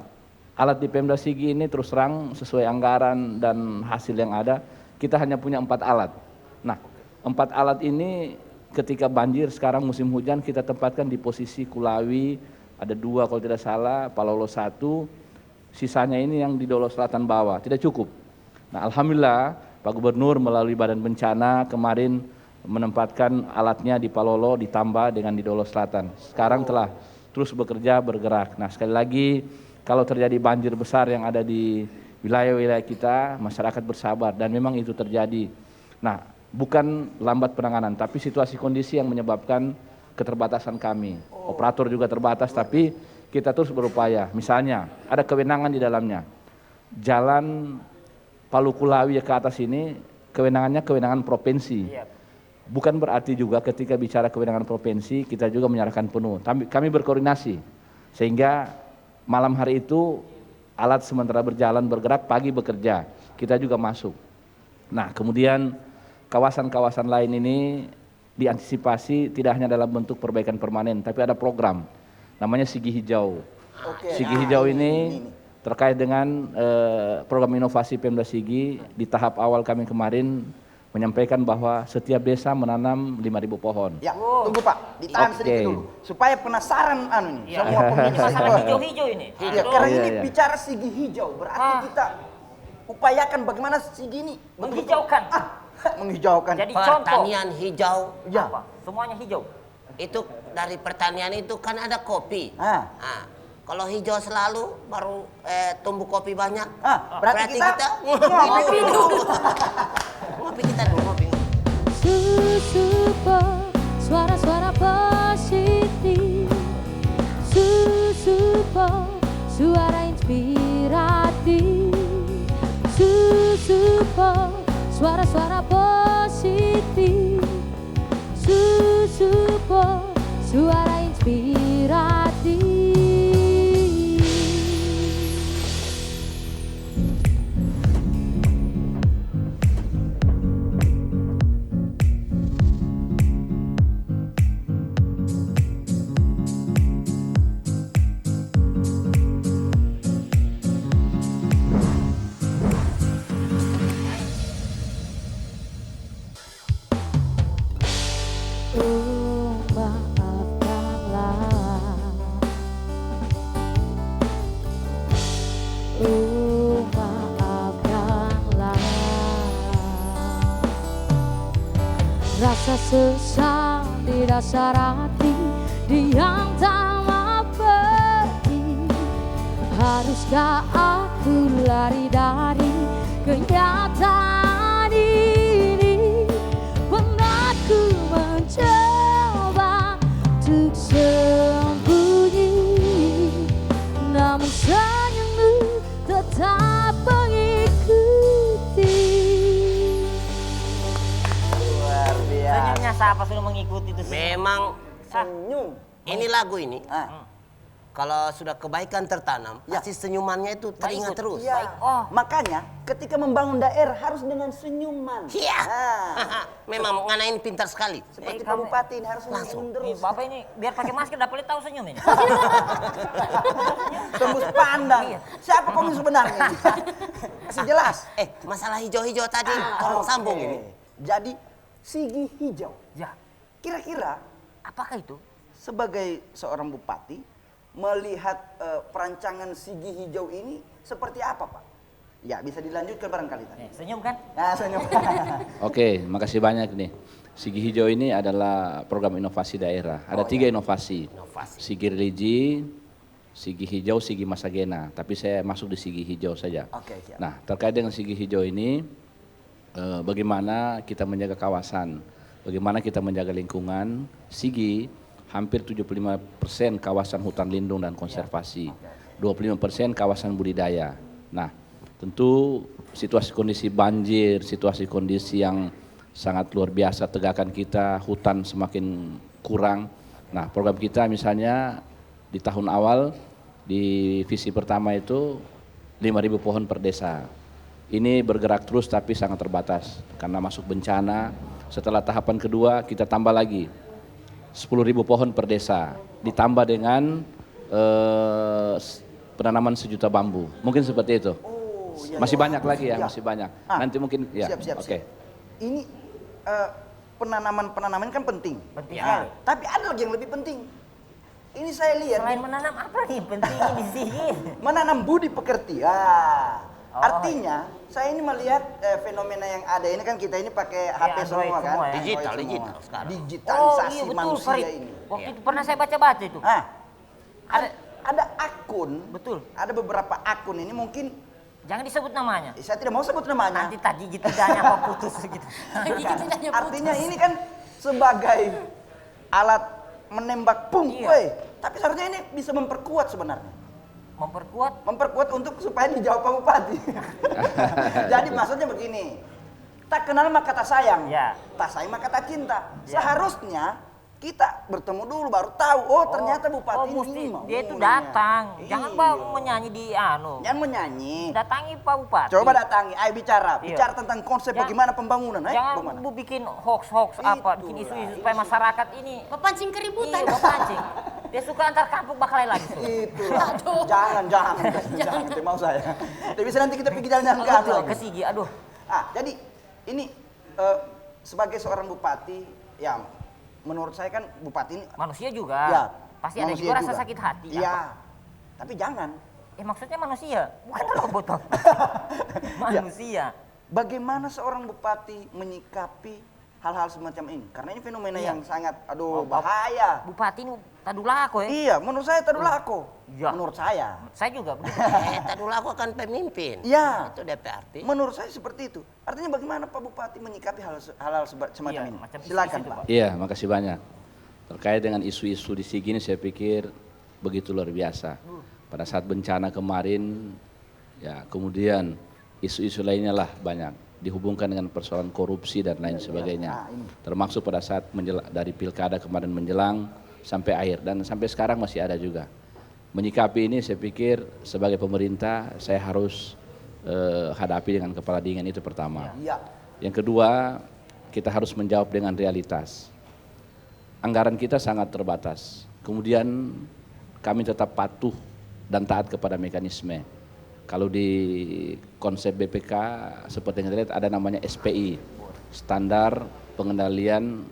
Alat di Pemda Sigi ini terus terang sesuai anggaran dan hasil yang ada, kita hanya punya 4 alat. Nah, 4 alat ini ketika banjir sekarang musim hujan kita tempatkan di posisi Kulawi, ada 2 kalau tidak salah, Palolo 1, sisanya ini yang di Dolo Selatan bawah, tidak cukup. Nah, alhamdulillah Pak Gubernur melalui Badan Bencana kemarin menempatkan alatnya di Palolo ditambah dengan di Dolo Selatan. Sekarang telah terus bekerja bergerak. Nah, sekali lagi kalau terjadi banjir besar yang ada di wilayah-wilayah kita, masyarakat bersabar dan memang itu terjadi. Nah, bukan lambat penanganan, tapi situasi kondisi yang menyebabkan keterbatasan kami. Operator juga terbatas, tapi kita terus berupaya. Misalnya, ada kewenangan di dalamnya. Jalan Palu Kulawi ke atas ini, kewenangannya kewenangan provinsi. Bukan berarti juga ketika bicara kewenangan provinsi, kita juga menyerahkan penuh. Kami berkoordinasi, sehingga malam hari itu alat sementara berjalan bergerak, pagi bekerja, kita juga masuk. Nah, kemudian kawasan-kawasan lain ini diantisipasi tidak hanya dalam bentuk perbaikan permanen, tapi ada program namanya Sigi Hijau. Sigi Hijau ini terkait dengan program inovasi Pemda Sigi. Di tahap awal kami kemarin menyampaikan bahwa setiap desa menanam 5.000 pohon. Ya, tunggu Pak, ditahan sedikit dulu. Supaya penasaran ini, semua pemilih Masalah hijau-hijau ini. Ya, karena ini bicara Sigi Hijau, berarti kita upayakan bagaimana Sigi ini Menghijaukan. menghijaukan. Jadi contoh. Pertanian hijau Ya. Apa? Semuanya hijau. itu dari pertanian itu kan ada kopi. Ah. Nah, kalau hijau selalu baru tumbuh kopi banyak. Berarti kita ngopi dulu. Ngopi kita dulu, ngopi. Susupo, suara-suara inspiratif. Susupo, suara-suara positif. Susupo, suara inspiratif. Oh, maafkanlah. Oh, maafkanlah. Rasa sesal di dasar hati diam tak mau pergi. Haruskah aku lari dari kenyataan ini? Pernah ku mencoba untuk sembunyi, namun senyummu tetap mengikuti. Luar biasa. Senyumnya siapa sudah mengikuti itu senyum? Memang Senyum. ini lagu ini, Ah. kalau sudah kebaikan tertanam, Ya. pasti senyumannya itu teringat terus. Iya. Oh. Makanya ketika membangun daerah harus dengan senyuman. Iya. Nah, Memang ngana ini pintar sekali. seperti Pak kamu- Bupati ini harus Langsung. senyum Nih, terus. Bapak ini biar pakai masker dapat tahu senyum ini. Tembus pandang. Iya. Siapa kamu sebenarnya? Kasih jelas. Masalah hijau-hijau tadi, tolong sambung ini. Jadi Sigi Hijau. Ya, Kira-kira apakah itu? sebagai seorang bupati melihat perancangan Sigi Hijau ini seperti apa, Pak? Ya, bisa dilanjutkan barangkali tadi. Senyum kan? Nah, senyum. Oke, makasih banyak nih. Sigi Hijau ini adalah program inovasi daerah. Ada 3 inovasi. Inovasi. Sigi Religi, Sigi Hijau, Sigi Masagena. Tapi saya masuk di Sigi Hijau saja. Oke, siap. Nah, terkait dengan Sigi Hijau ini, bagaimana kita menjaga kawasan, bagaimana kita menjaga lingkungan. Sigi hampir 75% kawasan hutan lindung dan konservasi, 25% kawasan budidaya. Nah, tentu situasi kondisi banjir, situasi kondisi yang sangat luar biasa tegakan kita, hutan semakin kurang. Nah, program kita misalnya di tahun awal di visi pertama itu 5.000 pohon per desa. Ini bergerak terus tapi sangat terbatas karena masuk bencana. Setelah tahapan kedua kita tambah lagi 10.000 pohon per desa, ditambah dengan penanaman 1 juta bambu. Mungkin seperti itu. iya, Masih iya. banyak lagi ya, Iya. masih banyak. Ah, Nanti mungkin ya. Siap. Oke. Ini penanaman kan penting. Penting Ya. sekali. Tapi ada lagi yang lebih penting. Ini saya lihat Selain menanam apa nih penting di sini? menanam budi pekerti. Artinya saya ini melihat fenomena yang ada ini kan kita ini pakai HP Android semua kan. semua ya. Digital, Android digital semua. sekarang. Digitalisasi betul manusia Farid. ini. Waktu itu pernah saya baca-baca itu. Ah, Ada- ada akun, Betul. ada beberapa akun ini mungkin Jangan disebut namanya. saya tidak mau sebut namanya. Nanti tadi gitu tidaknya apa putus gitu. Bukan. Artinya ini kan sebagai alat menembak pung, Iya. woi. Tapi seharusnya ini bisa memperkuat sebenarnya. Memperkuat Untuk supaya dijawab Pak Bupati. Jadi maksudnya begini, tak kenal maka tak sayang, Ya. tak sayang maka tak cinta. Ya. Seharusnya kita bertemu dulu baru tahu, ternyata Bupati ini mesti mau. dia itu Iya. datang. Jangan Iya. bawa menyanyi di Jangan menyanyi. Datangi Pak Bupati. Coba datangi, ayo bicara. Iya. Bicara tentang konsep Jangan- bagaimana pembangunan. Jangan Bagaimana? bu bikin hoax apa, bikin Itulah, isu-isu supaya masyarakat ini Pepancing keributan. iya pancing. Dia suka antar kampung bakal lagi. Itulah. Jangan, tidak mau saya. Tapi bisa nanti kita pergi jalan-jalan ke Aduh, lagi. ke Sigi, aduh. Jadi ini sebagai seorang bupati, ya menurut saya kan bupati ini Manusia juga. ya Pasti ada manusia juga rasa sakit hati. Iya. apa. Tapi jangan. Maksudnya manusia, bukan robot toh. Manusia. Bagaimana seorang bupati menyikapi hal-hal semacam ini? Karena ini fenomena Iya. yang sangat bahaya. Bupati ini tadulah aku ya. Iya, menurut saya tadulako. Iya. Menurut saya. Saya juga begitu. Tadi dulu aku akan pemimpin. Iya. Itu DPRT. Menurut saya seperti itu. Artinya bagaimana Pak Bupati menyikapi hal-hal semacam Iya, ini? macam Silakan isu-isu, Pak. Pak. Iya, makasih banyak. Terkait dengan isu-isu di Sigi ini saya pikir begitu luar biasa. pada saat bencana kemarin, ya kemudian isu-isu lainnya lah banyak dihubungkan dengan persoalan korupsi dan lain sebagainya. Termasuk pada saat dari pilkada kemarin menjelang sampai akhir dan sampai sekarang masih ada juga. Menyikapi ini saya pikir sebagai pemerintah saya harus hadapi dengan kepala dingin, itu pertama. Yang kedua, kita harus menjawab dengan realitas. Anggaran kita sangat terbatas. Kemudian kami tetap patuh dan taat kepada mekanisme. Kalau di konsep BPK seperti yang kita lihat ada namanya SPI, Standar Pengendalian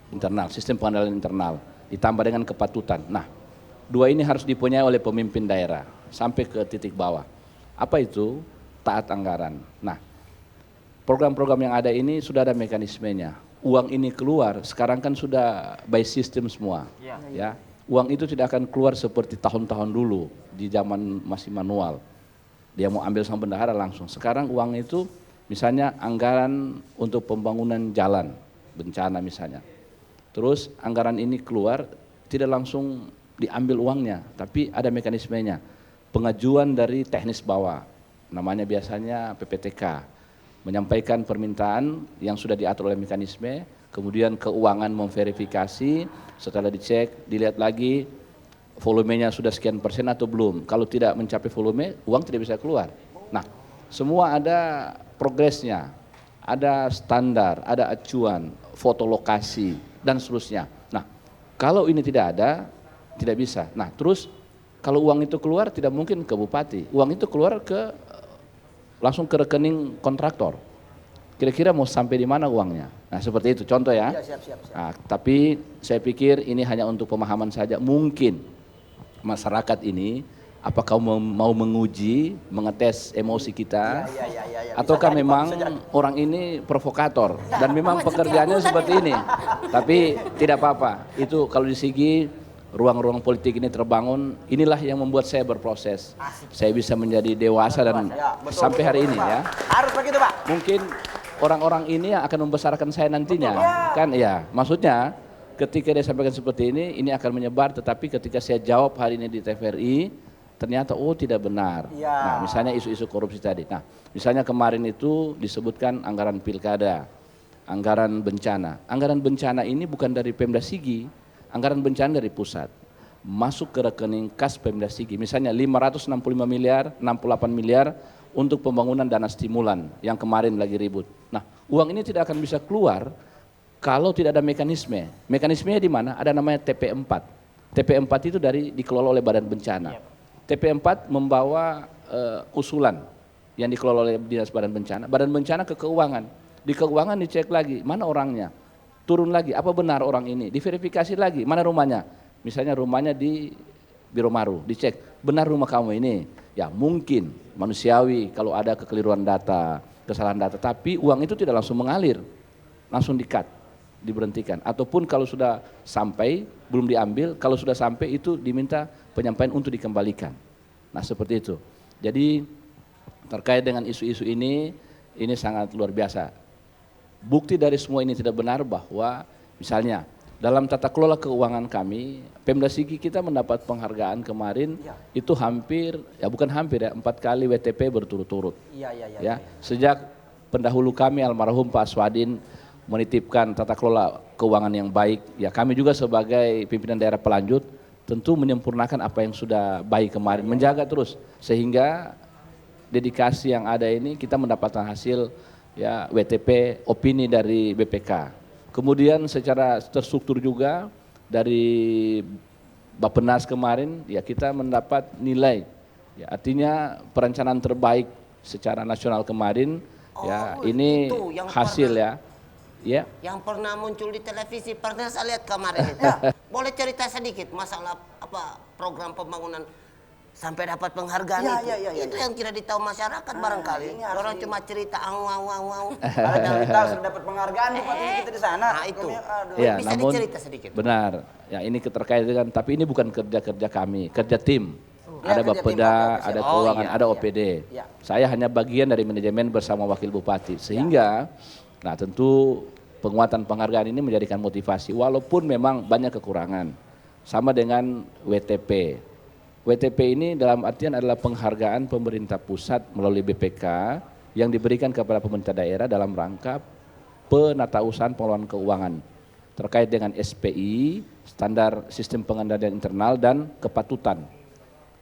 Internal, Sistem Pengendalian Internal, ditambah dengan kepatutan. Nah, dua ini harus dipunyai oleh pemimpin daerah sampai ke titik bawah. Apa itu? Taat anggaran. Nah, program-program yang ada ini sudah ada mekanismenya. Uang ini keluar, sekarang kan sudah by system semua. Ya. Uang itu tidak akan keluar seperti tahun-tahun dulu di zaman masih manual. Dia mau ambil sama bendahara langsung. Sekarang uang itu misalnya anggaran untuk pembangunan jalan, bencana misalnya. Terus anggaran ini keluar tidak langsung diambil uangnya, tapi ada mekanismenya. Pengajuan dari teknis bawah, namanya biasanya PPTK. Menyampaikan permintaan yang sudah diatur oleh mekanisme, kemudian keuangan memverifikasi, setelah dicek, dilihat lagi volumenya sudah sekian persen atau belum. Kalau tidak mencapai volume, uang tidak bisa keluar. Nah, semua ada progresnya, ada standar, ada acuan, foto lokasi, dan seterusnya. Nah, kalau ini tidak ada, tidak bisa. Nah, terus kalau uang itu keluar tidak mungkin ke bupati, uang itu keluar langsung ke rekening kontraktor. Kira-kira mau sampai di mana uangnya? Nah, seperti itu contoh ya. Siap. Nah, tapi saya pikir ini hanya untuk pemahaman saja. Mungkin masyarakat ini apakah mau menguji, mengetes emosi kita, ataukah memang orang ini provokator dan memang pekerjaannya seperti ini. Tapi tidak apa-apa. Itu kalau di Sigi ruang-ruang politik ini terbangun, inilah yang membuat saya berproses. Saya bisa menjadi dewasa dan sampai hari ini ya. Harus begitu, Pak. Mungkin orang-orang ini yang akan membesarkan saya nantinya. Kan ya, maksudnya ketika dia sampaikan seperti ini akan menyebar, tetapi ketika saya jawab hari ini di TVRI, ternyata tidak benar. Nah, misalnya isu-isu korupsi tadi. Nah, misalnya kemarin itu disebutkan anggaran pilkada, anggaran bencana. Anggaran bencana ini bukan dari Pemda Sigi. Anggaran bencana dari pusat, masuk ke rekening kas Pemda Sigi. Misalnya 565 miliar, 68 miliar untuk pembangunan dana stimulan yang kemarin lagi ribut. Nah, uang ini tidak akan bisa keluar kalau tidak ada mekanisme. Mekanismenya di mana? Ada namanya TP4. TP4 itu dikelola oleh Badan Bencana. TP4 membawa usulan yang dikelola oleh Dinas Badan Bencana. Badan Bencana ke keuangan. Di keuangan dicek lagi, mana orangnya? Turun lagi, apa benar orang ini, diverifikasi lagi, mana rumahnya, misalnya rumahnya di Biro Maru, dicek, benar rumah kamu ini, ya mungkin manusiawi kalau ada kekeliruan data, kesalahan data, tapi uang itu tidak langsung mengalir, langsung di-cut, diberhentikan, ataupun kalau sudah sampai, belum diambil, kalau sudah sampai itu diminta penyampaian untuk dikembalikan. Nah seperti itu, jadi terkait dengan isu-isu ini sangat luar biasa. Bukti dari semua ini tidak benar bahwa misalnya dalam tata kelola keuangan kami, Pemda Sigi kita mendapat penghargaan kemarin itu hampir, ya bukan hampir ya, 4 kali WTP berturut-turut. Ya, sejak pendahulu kami almarhum Pak Aswadin menitipkan tata kelola keuangan yang baik, ya kami juga sebagai pimpinan daerah pelanjut tentu menyempurnakan apa yang sudah baik kemarin, menjaga terus sehingga dedikasi yang ada ini kita mendapatkan hasil ya WTP opini dari BPK. Kemudian secara terstruktur juga dari Bappenas kemarin ya kita mendapat nilai. Ya artinya perencanaan terbaik secara nasional kemarin ya ini hasil pernah, ya. Yang pernah muncul di televisi pernah saya lihat kemarin itu. Boleh cerita sedikit masalah program pembangunan sampai dapat penghargaan itu yang tidak ditahu masyarakat barangkali. Orang cuma cerita au. Kalau tahu sudah dapat penghargaan bupati kita di sana. Nah itu. Ya, bisa namun, dicerita sedikit. Benar. Ya ini terkait dengan, tapi ini bukan kerja kami, kerja tim. Ada kerja Bapeda, tim, ada keuangan, ada OPD. Saya hanya bagian dari manajemen bersama wakil bupati. Sehingga, nah tentu penguatan penghargaan ini menjadikan motivasi. Walaupun memang banyak kekurangan. Sama dengan WTP. WTP ini dalam artian adalah penghargaan pemerintah pusat melalui BPK yang diberikan kepada pemerintah daerah dalam rangka penatausahaan pengelolaan keuangan terkait dengan SPI, standar sistem pengendalian internal dan kepatutan.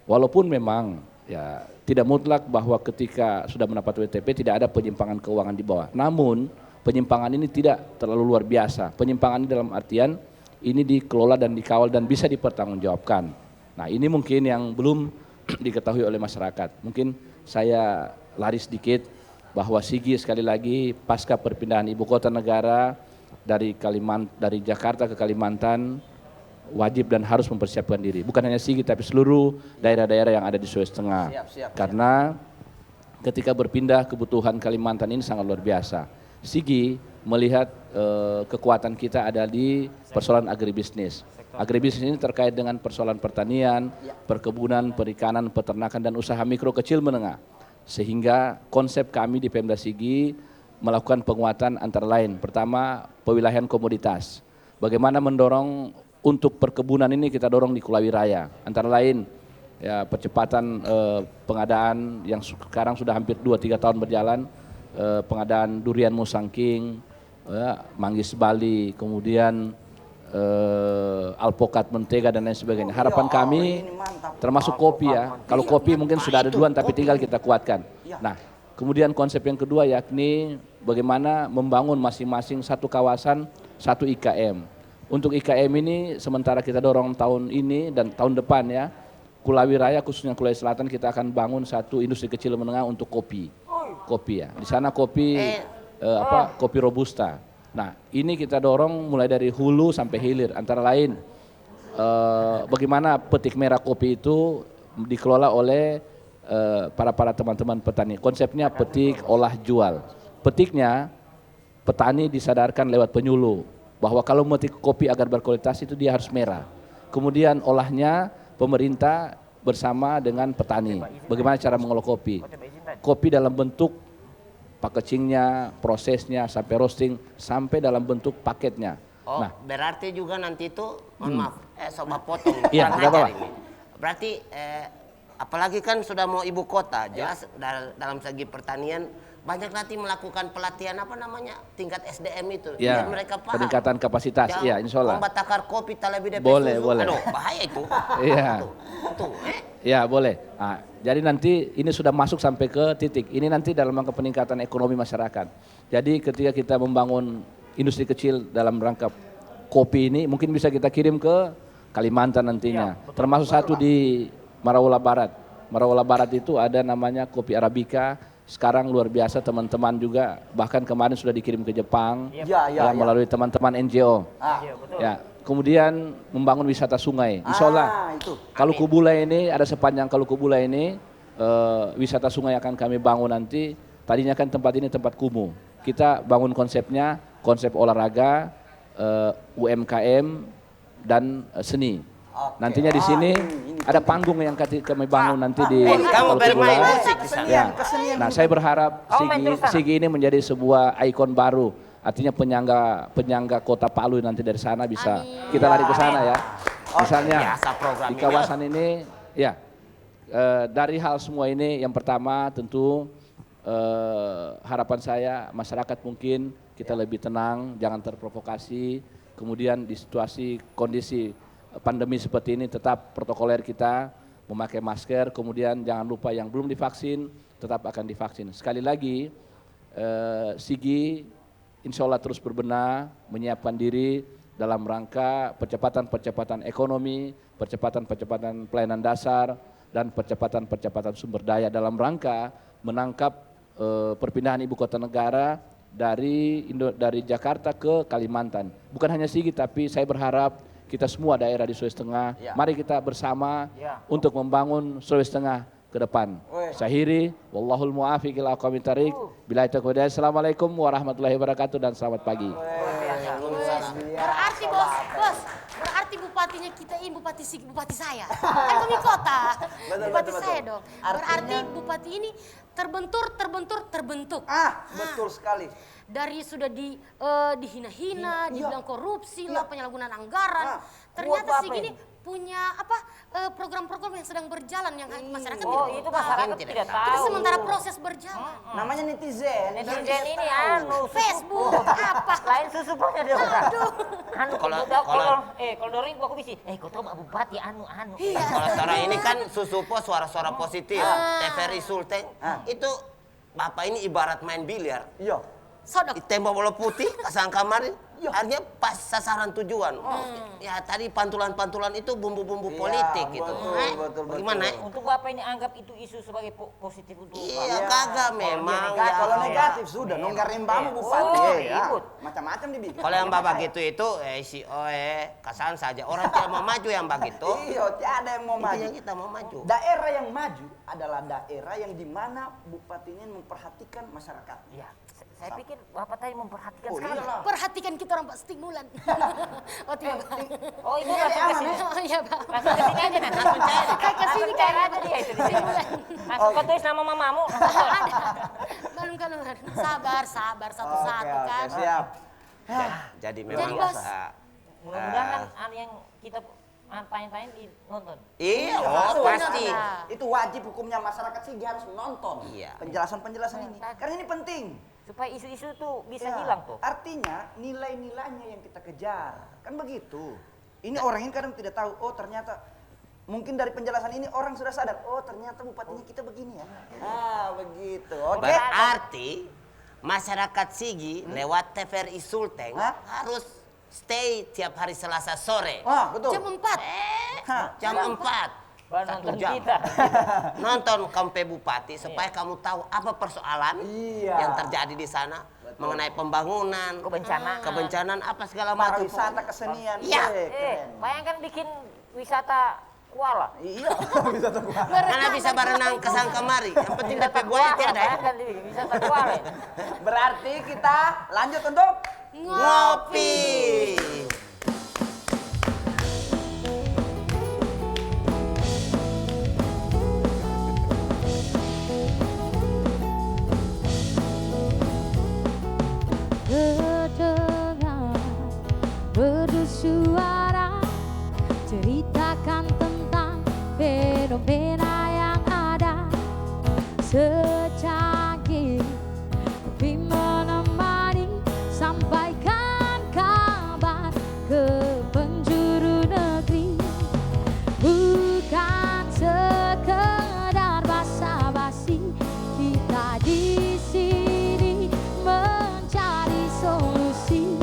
Walaupun memang ya tidak mutlak bahwa ketika sudah mendapat WTP tidak ada penyimpangan keuangan di bawah. Namun penyimpangan ini tidak terlalu luar biasa. Penyimpangan ini dalam artian ini dikelola dan dikawal dan bisa dipertanggungjawabkan. Nah ini mungkin yang belum diketahui oleh masyarakat. Mungkin saya lari sedikit bahwa Sigi sekali lagi pasca perpindahan ibu kota negara dari Jakarta ke Kalimantan wajib dan harus mempersiapkan diri. Bukan hanya Sigi tapi seluruh daerah-daerah yang ada di Sulawesi Tengah. Karena ketika berpindah kebutuhan Kalimantan ini sangat luar biasa. Sigi melihat kekuatan kita ada di persoalan agribisnis. Agribisnis ini terkait dengan persoalan pertanian, perkebunan, perikanan, peternakan dan usaha mikro kecil menengah. Sehingga konsep kami di Pemda Sigi melakukan penguatan antara lain. Pertama, pewilahan komoditas. Bagaimana mendorong untuk perkebunan ini kita dorong di Kulawi Raya. Antara lain ya percepatan pengadaan yang sekarang sudah hampir 2-3 tahun berjalan, pengadaan durian Musangking, manggis Bali, kemudian alpokat mentega dan lain sebagainya. Harapan kami termasuk kopi ya. Kalau kopi mungkin sudah ada duluan tapi tinggal kita kuatkan. Nah, kemudian konsep yang kedua yakni bagaimana membangun masing-masing satu kawasan, satu IKM. Untuk IKM ini sementara kita dorong tahun ini dan tahun depan ya, Kulawi Raya khususnya Kulawi Selatan kita akan bangun satu industri kecil menengah untuk kopi. Kopi ya. Di sana kopi kopi robusta. Nah ini kita dorong mulai dari hulu sampai hilir, antara lain bagaimana petik merah kopi itu dikelola oleh para teman-teman petani. Konsepnya petik olah jual. Petiknya petani disadarkan lewat penyuluh bahwa kalau memetik kopi agar berkualitas itu dia harus merah. Kemudian olahnya pemerintah bersama dengan petani. Bagaimana cara mengolah kopi? Kopi dalam bentuk packagingnya, prosesnya, sampai roasting, sampai dalam bentuk paketnya. Oh, nah, berarti juga nanti itu, mohon maaf, sobat potong. Iya, nggak apa-apa. Berarti, apalagi kan sudah mau ibu kota, jelas dalam segi pertanian, banyak nanti melakukan pelatihan apa namanya, tingkat SDM itu. Ya, mereka paham. peningkatan kapasitas, iya insya Allah. Kombat takar kopi, talebih DP boleh, susu. boleh. Aduh, bahaya itu. Iya. Ya boleh. Nah, jadi nanti ini sudah masuk sampai ke titik. Ini nanti dalam rangka peningkatan ekonomi masyarakat. Jadi ketika kita membangun industri kecil dalam rangka kopi ini, mungkin bisa kita kirim ke Kalimantan nantinya. Ya, termasuk satu di Marawala Barat. Marawala Barat itu ada namanya kopi Arabica. Sekarang luar biasa teman-teman juga. Bahkan kemarin sudah dikirim ke Jepang. Ya, melalui teman-teman NGO. Ya. Kemudian membangun wisata sungai, insya Allah. Kalau Kubulai ini ada sepanjang kalau Kubulai ini wisata sungai akan kami bangun nanti. Tadinya kan tempat ini tempat kumuh. Kita bangun konsepnya, konsep olahraga, UMKM dan seni. Nantinya di sini ada panggung yang kami bangun nanti di kamu bermain musik di sana. Ya. Nah, saya berharap Sigi ini menjadi sebuah ikon baru. Artinya penyangga kota Palu nanti dari sana bisa kita lari ke sana ya. Misalnya di kawasan ini ya dari hal semua ini yang pertama tentu harapan saya masyarakat mungkin kita lebih tenang, jangan terprovokasi. Kemudian di situasi kondisi pandemi seperti ini tetap protokoler kita memakai masker. Kemudian jangan lupa yang belum divaksin tetap akan divaksin. Sekali lagi Sigi insya Allah terus berbenah, menyiapkan diri dalam rangka percepatan ekonomi, percepatan pelayanan dasar, dan percepatan sumber daya dalam rangka menangkap perpindahan ibu kota negara dari Jakarta ke Kalimantan. Bukan hanya Sigi, tapi saya berharap kita semua daerah di Sulawesi Tengah, mari kita bersama untuk membangun Sulawesi Tengah ke depan. Syahiri, wallahul muafiq ila aqwamit thariq. Billahi taufiq. Assalamualaikum warahmatullahi wabarakatuh dan selamat pagi. Berarti bos, berarti bupatinya kita ini bupati Sigi, bupati saya. Kan kami kota. Bupati saya dong. Berarti bupati ini terbentuk. Betul sekali. dari sudah dihina-hina, dibilang korupsi lah, penyalahgunaan anggaran. Nah, Ternyata buat apa Sigi ini ini? punya program-program yang sedang berjalan yang masyarakat Oh, tidak itu tahu. masyarakat Tidak tidak tahu. Itu tahu. sementara proses berjalan. Namanya netizen. Netizen ini anu Facebook apa? lain susuponya dia orang. Anu Kalau- kalau dorong gua aku bisi. Kau tahu Pak Bupati anu. Kalau sekarang ini kan Susupo suara-suara positif. TVRI Sulteng itu Bapak ini ibarat main biliar. Iya. Sodok. Tembak bola putih, kasang kamarin, akhirnya pas sasaran tujuan. Ya tadi pantulan-pantulan itu bumbu-bumbu Iya, politik gitu. betul, Bagaimana? betul. Untuk Bapak ini anggap itu isu sebagai positif untuk Iya, Bapak. kagak memang. negatif, Ya. Kalau negatif sudah nonggar rembamu bupati. Oh, Ya. ikut. Macam-macam dibikin. Kalau yang bapak gitu itu si kasan saja. Orang tidak mau maju yang begitu. Iya, tiada yang mau maju. Intinya kita mau maju. Daerah yang maju adalah daerah yang dimana bupatinya memperhatikan masyarakat. Iya, saya pikir Bapak tadi memperhatikan Oh, sekali. iyalah. Perhatikan kita orang Pak stimulan. Oh tidak Pak. Oh, itu Ini langsung aman, ke sini. Oh iya Pak. Langsung ke sini aja nanti. Langsung cair. Kayak ke sini Langsung cair kan. aja dia itu di sini. Langsung kau tulis nama mamamu. langsung tulis. Belum keluar. Sabar satu-satu Oke, kan. siap. Jadi memang Bos. Mudah-mudahan kan anu yang kita tanya-tanya di nonton. Iya, Benar, pasti. benar. Itu wajib hukumnya masyarakat sih dia harus menonton Iya. penjelasan-penjelasan ini. Karena ini penting. Supaya isu-isu tuh bisa Ya, hilang tuh. Artinya nilai-nilainya yang kita kejar. Kan begitu. Ini orang ini kadang tidak tahu, oh ternyata mungkin dari penjelasan ini orang sudah sadar, oh ternyata bupatinya kita begini ya. Begitu. Oke. Berarti masyarakat Sigi lewat TVRI Sulteng Hah? harus stay tiap hari Selasa sore. Betul. Jam 4. Hah. Jam 4. Baru Satu nonton jam. kita. Nonton Kampe Bupati supaya kamu tahu apa persoalan Iya. yang terjadi di sana mengenai pembangunan, kebencanaan apa segala macam. Pariwisata, kesenian. Iya. Keren. Bayangkan bikin wisata koala. Iya, wisata gua. Mana bisa berenang ke sang kamari. Yang penting dapat buaya tiada ya. Bayangkan dibikin wisata koala. Berarti kita lanjut untuk Ngopi. Terdengar merdu suara ceritakan tentang fenomena yang ada secanggih tapi menemani sampaikan kabar ke penjuru negeri bukan sekedar basa-basi kita di sini mencari solusi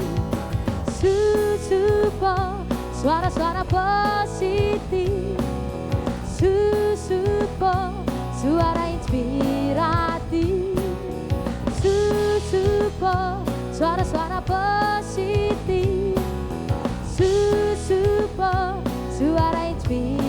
Susupo suara-suara positif Susupo suara inspiratif Susupo suara-suara positif Susupo suara inspiratif